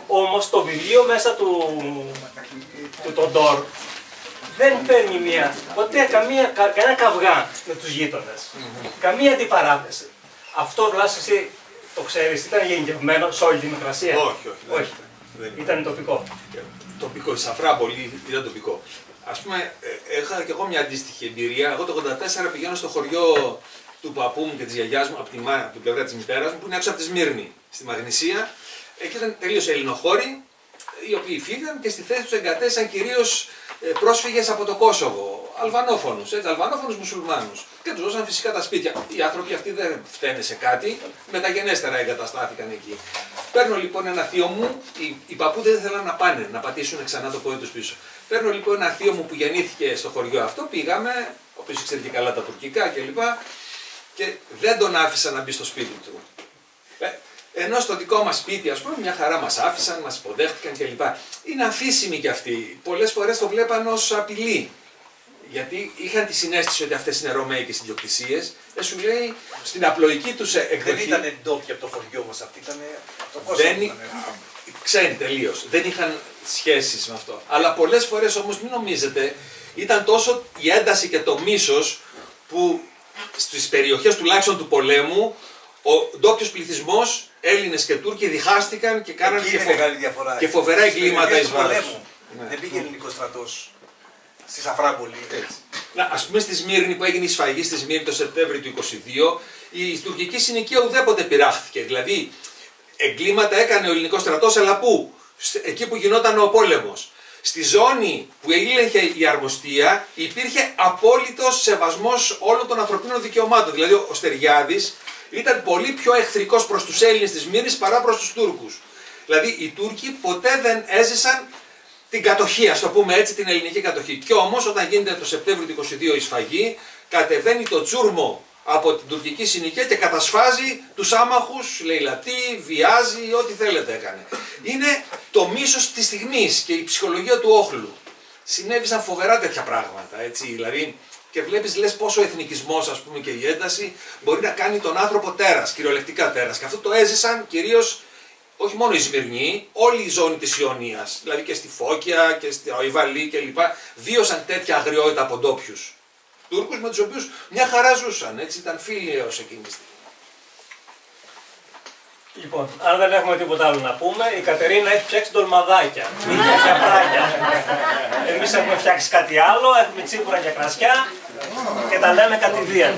Όμως το βιβλίο μέσα του Τοντόρ δεν παίρνει ποτέ κανένα καυγά με τους γείτονες. Καμία αντιπαράθεση. Αυτό Βλάση, εσύ το ξέρεις, ήταν γενικευμένο σε όλη τη Μικρασία? Όχι. Ήταν τοπικό. Τοπικό, σαφρά πολύ ήταν τοπικό. Ας πούμε, είχα και εγώ μια αντίστοιχη εμπειρία. Εγώ το 1984 πηγαίνω στο χωριό του παππού μου και της γιαγιάς μου, από την πλευρά της μητέρας μου, που είναι έξω από τη Σμύρνη, στη Μαγνησία. Εκεί ήταν τελείως ελληνοχώροι, οι οποίοι φύγαν και στη θέση τους εγκατέστησαν κυρίως πρόσφυγες από το Κόσοβο, αλβανόφωνους μουσουλμάνους. Και τους δώσαν φυσικά τα σπίτια. Οι άνθρωποι αυτοί δεν φταίνε σε κάτι, μεταγενέστερα εγκαταστάθηκαν εκεί. Παίρνω λοιπόν ένα θείο μου, οι παππούδες δεν θέλαν να πάνε, να πατήσουν ξανά το πόδι τους πίσω. Παίρνω λοιπόν ένα θείο μου που γεννήθηκε στο χωριό αυτό, πήγαμε, ο οποίος ξέρει και καλά τα τουρκικά κλπ. Και δεν τον άφησα να μπει στο σπίτι του. Ενώ στο δικό μας σπίτι, ας πούμε, μια χαρά μας άφησαν, μας υποδέχτηκαν κλπ. Είναι αμφίσιμοι κι αυτοί. Πολλές φορές το βλέπαν ως απειλή. Γιατί είχαν τη συναίσθηση ότι αυτές είναι ρωμαϊκές ιδιοκτησίες. Σου λέει στην απλοϊκή τους εκδοχή. Δεν ήταν ντόπιοι από το χωριό μας, αυτοί ήταν από το Κόσοβο. Ξένοι τελείως. Δεν είχαν σχέσεις με αυτό. Αλλά πολλές φορές όμως, μην νομίζετε, ήταν τόσο η ένταση και το μίσος που στις περιοχές τουλάχιστον του πολέμου ο ντόπιος πληθυσμός, Έλληνες και Τούρκοι, διχάστηκαν και κάνανε και φοβερά εγκλήματα εις βάρος. Δεν πήγε ελληνικός στρατός στη Σαφράπολη. Ας πούμε στη Σμύρνη που έγινε η σφαγή στη Σμύρνη το Σεπτέμβριο του 1922, η τουρκική συνοικία ουδέποτε πειράχθηκε. Δηλαδή Εγκλήματα έκανε ο ελληνικός στρατός, αλλά πού? Εκεί που γινόταν ο πόλεμος. Στη ζώνη που έλεγχε η αρμοστία υπήρχε απόλυτος σεβασμός όλων των ανθρωπίνων δικαιωμάτων. Δηλαδή ο Στεριάδης ήταν πολύ πιο εχθρικός προς τους Έλληνες της Μύρνης παρά προς τους Τούρκους. Δηλαδή οι Τούρκοι ποτέ δεν έζησαν την κατοχή, ας το πούμε έτσι, την ελληνική κατοχή. Κι όμως όταν γίνεται το Σεπτέμβριο του 22 η σφαγή, κατεβαίνει το τσούρμο από την τουρκική συνοικία και κατασφάζει τους άμαχους, λαιλατεί, βιάζει, ό,τι θέλετε έκανε. Είναι το μίσος της στιγμής και η ψυχολογία του όχλου. Συνέβησαν φοβερά τέτοια πράγματα, έτσι, δηλαδή, και βλέπεις, λες πόσο ο εθνικισμός, ας πούμε, και η ένταση μπορεί να κάνει τον άνθρωπο τέρας, κυριολεκτικά τέρας. Και αυτό το έζησαν κυρίως, όχι μόνο οι Σμυρνοί, όλη η ζώνη της Ιωνίας, δηλαδή και στη Φώκια και στη Ιβαλή κλπ. Βίωσαν τέτοια αγριότητα από ντόπιους Τούρκους με τους οποίους μια χαρά ζούσαν, έτσι, ήταν φίλοι έως εκείνη τη στιγμή. Λοιπόν, αν δεν έχουμε τίποτα άλλο να πούμε, η Κατερίνα έχει φτιάξει ντολμαδάκια, μύκια και απράκια. Εμείς έχουμε φτιάξει κάτι άλλο, έχουμε τσίπουρα και κρασιά και τα λέμε κατηδίαν.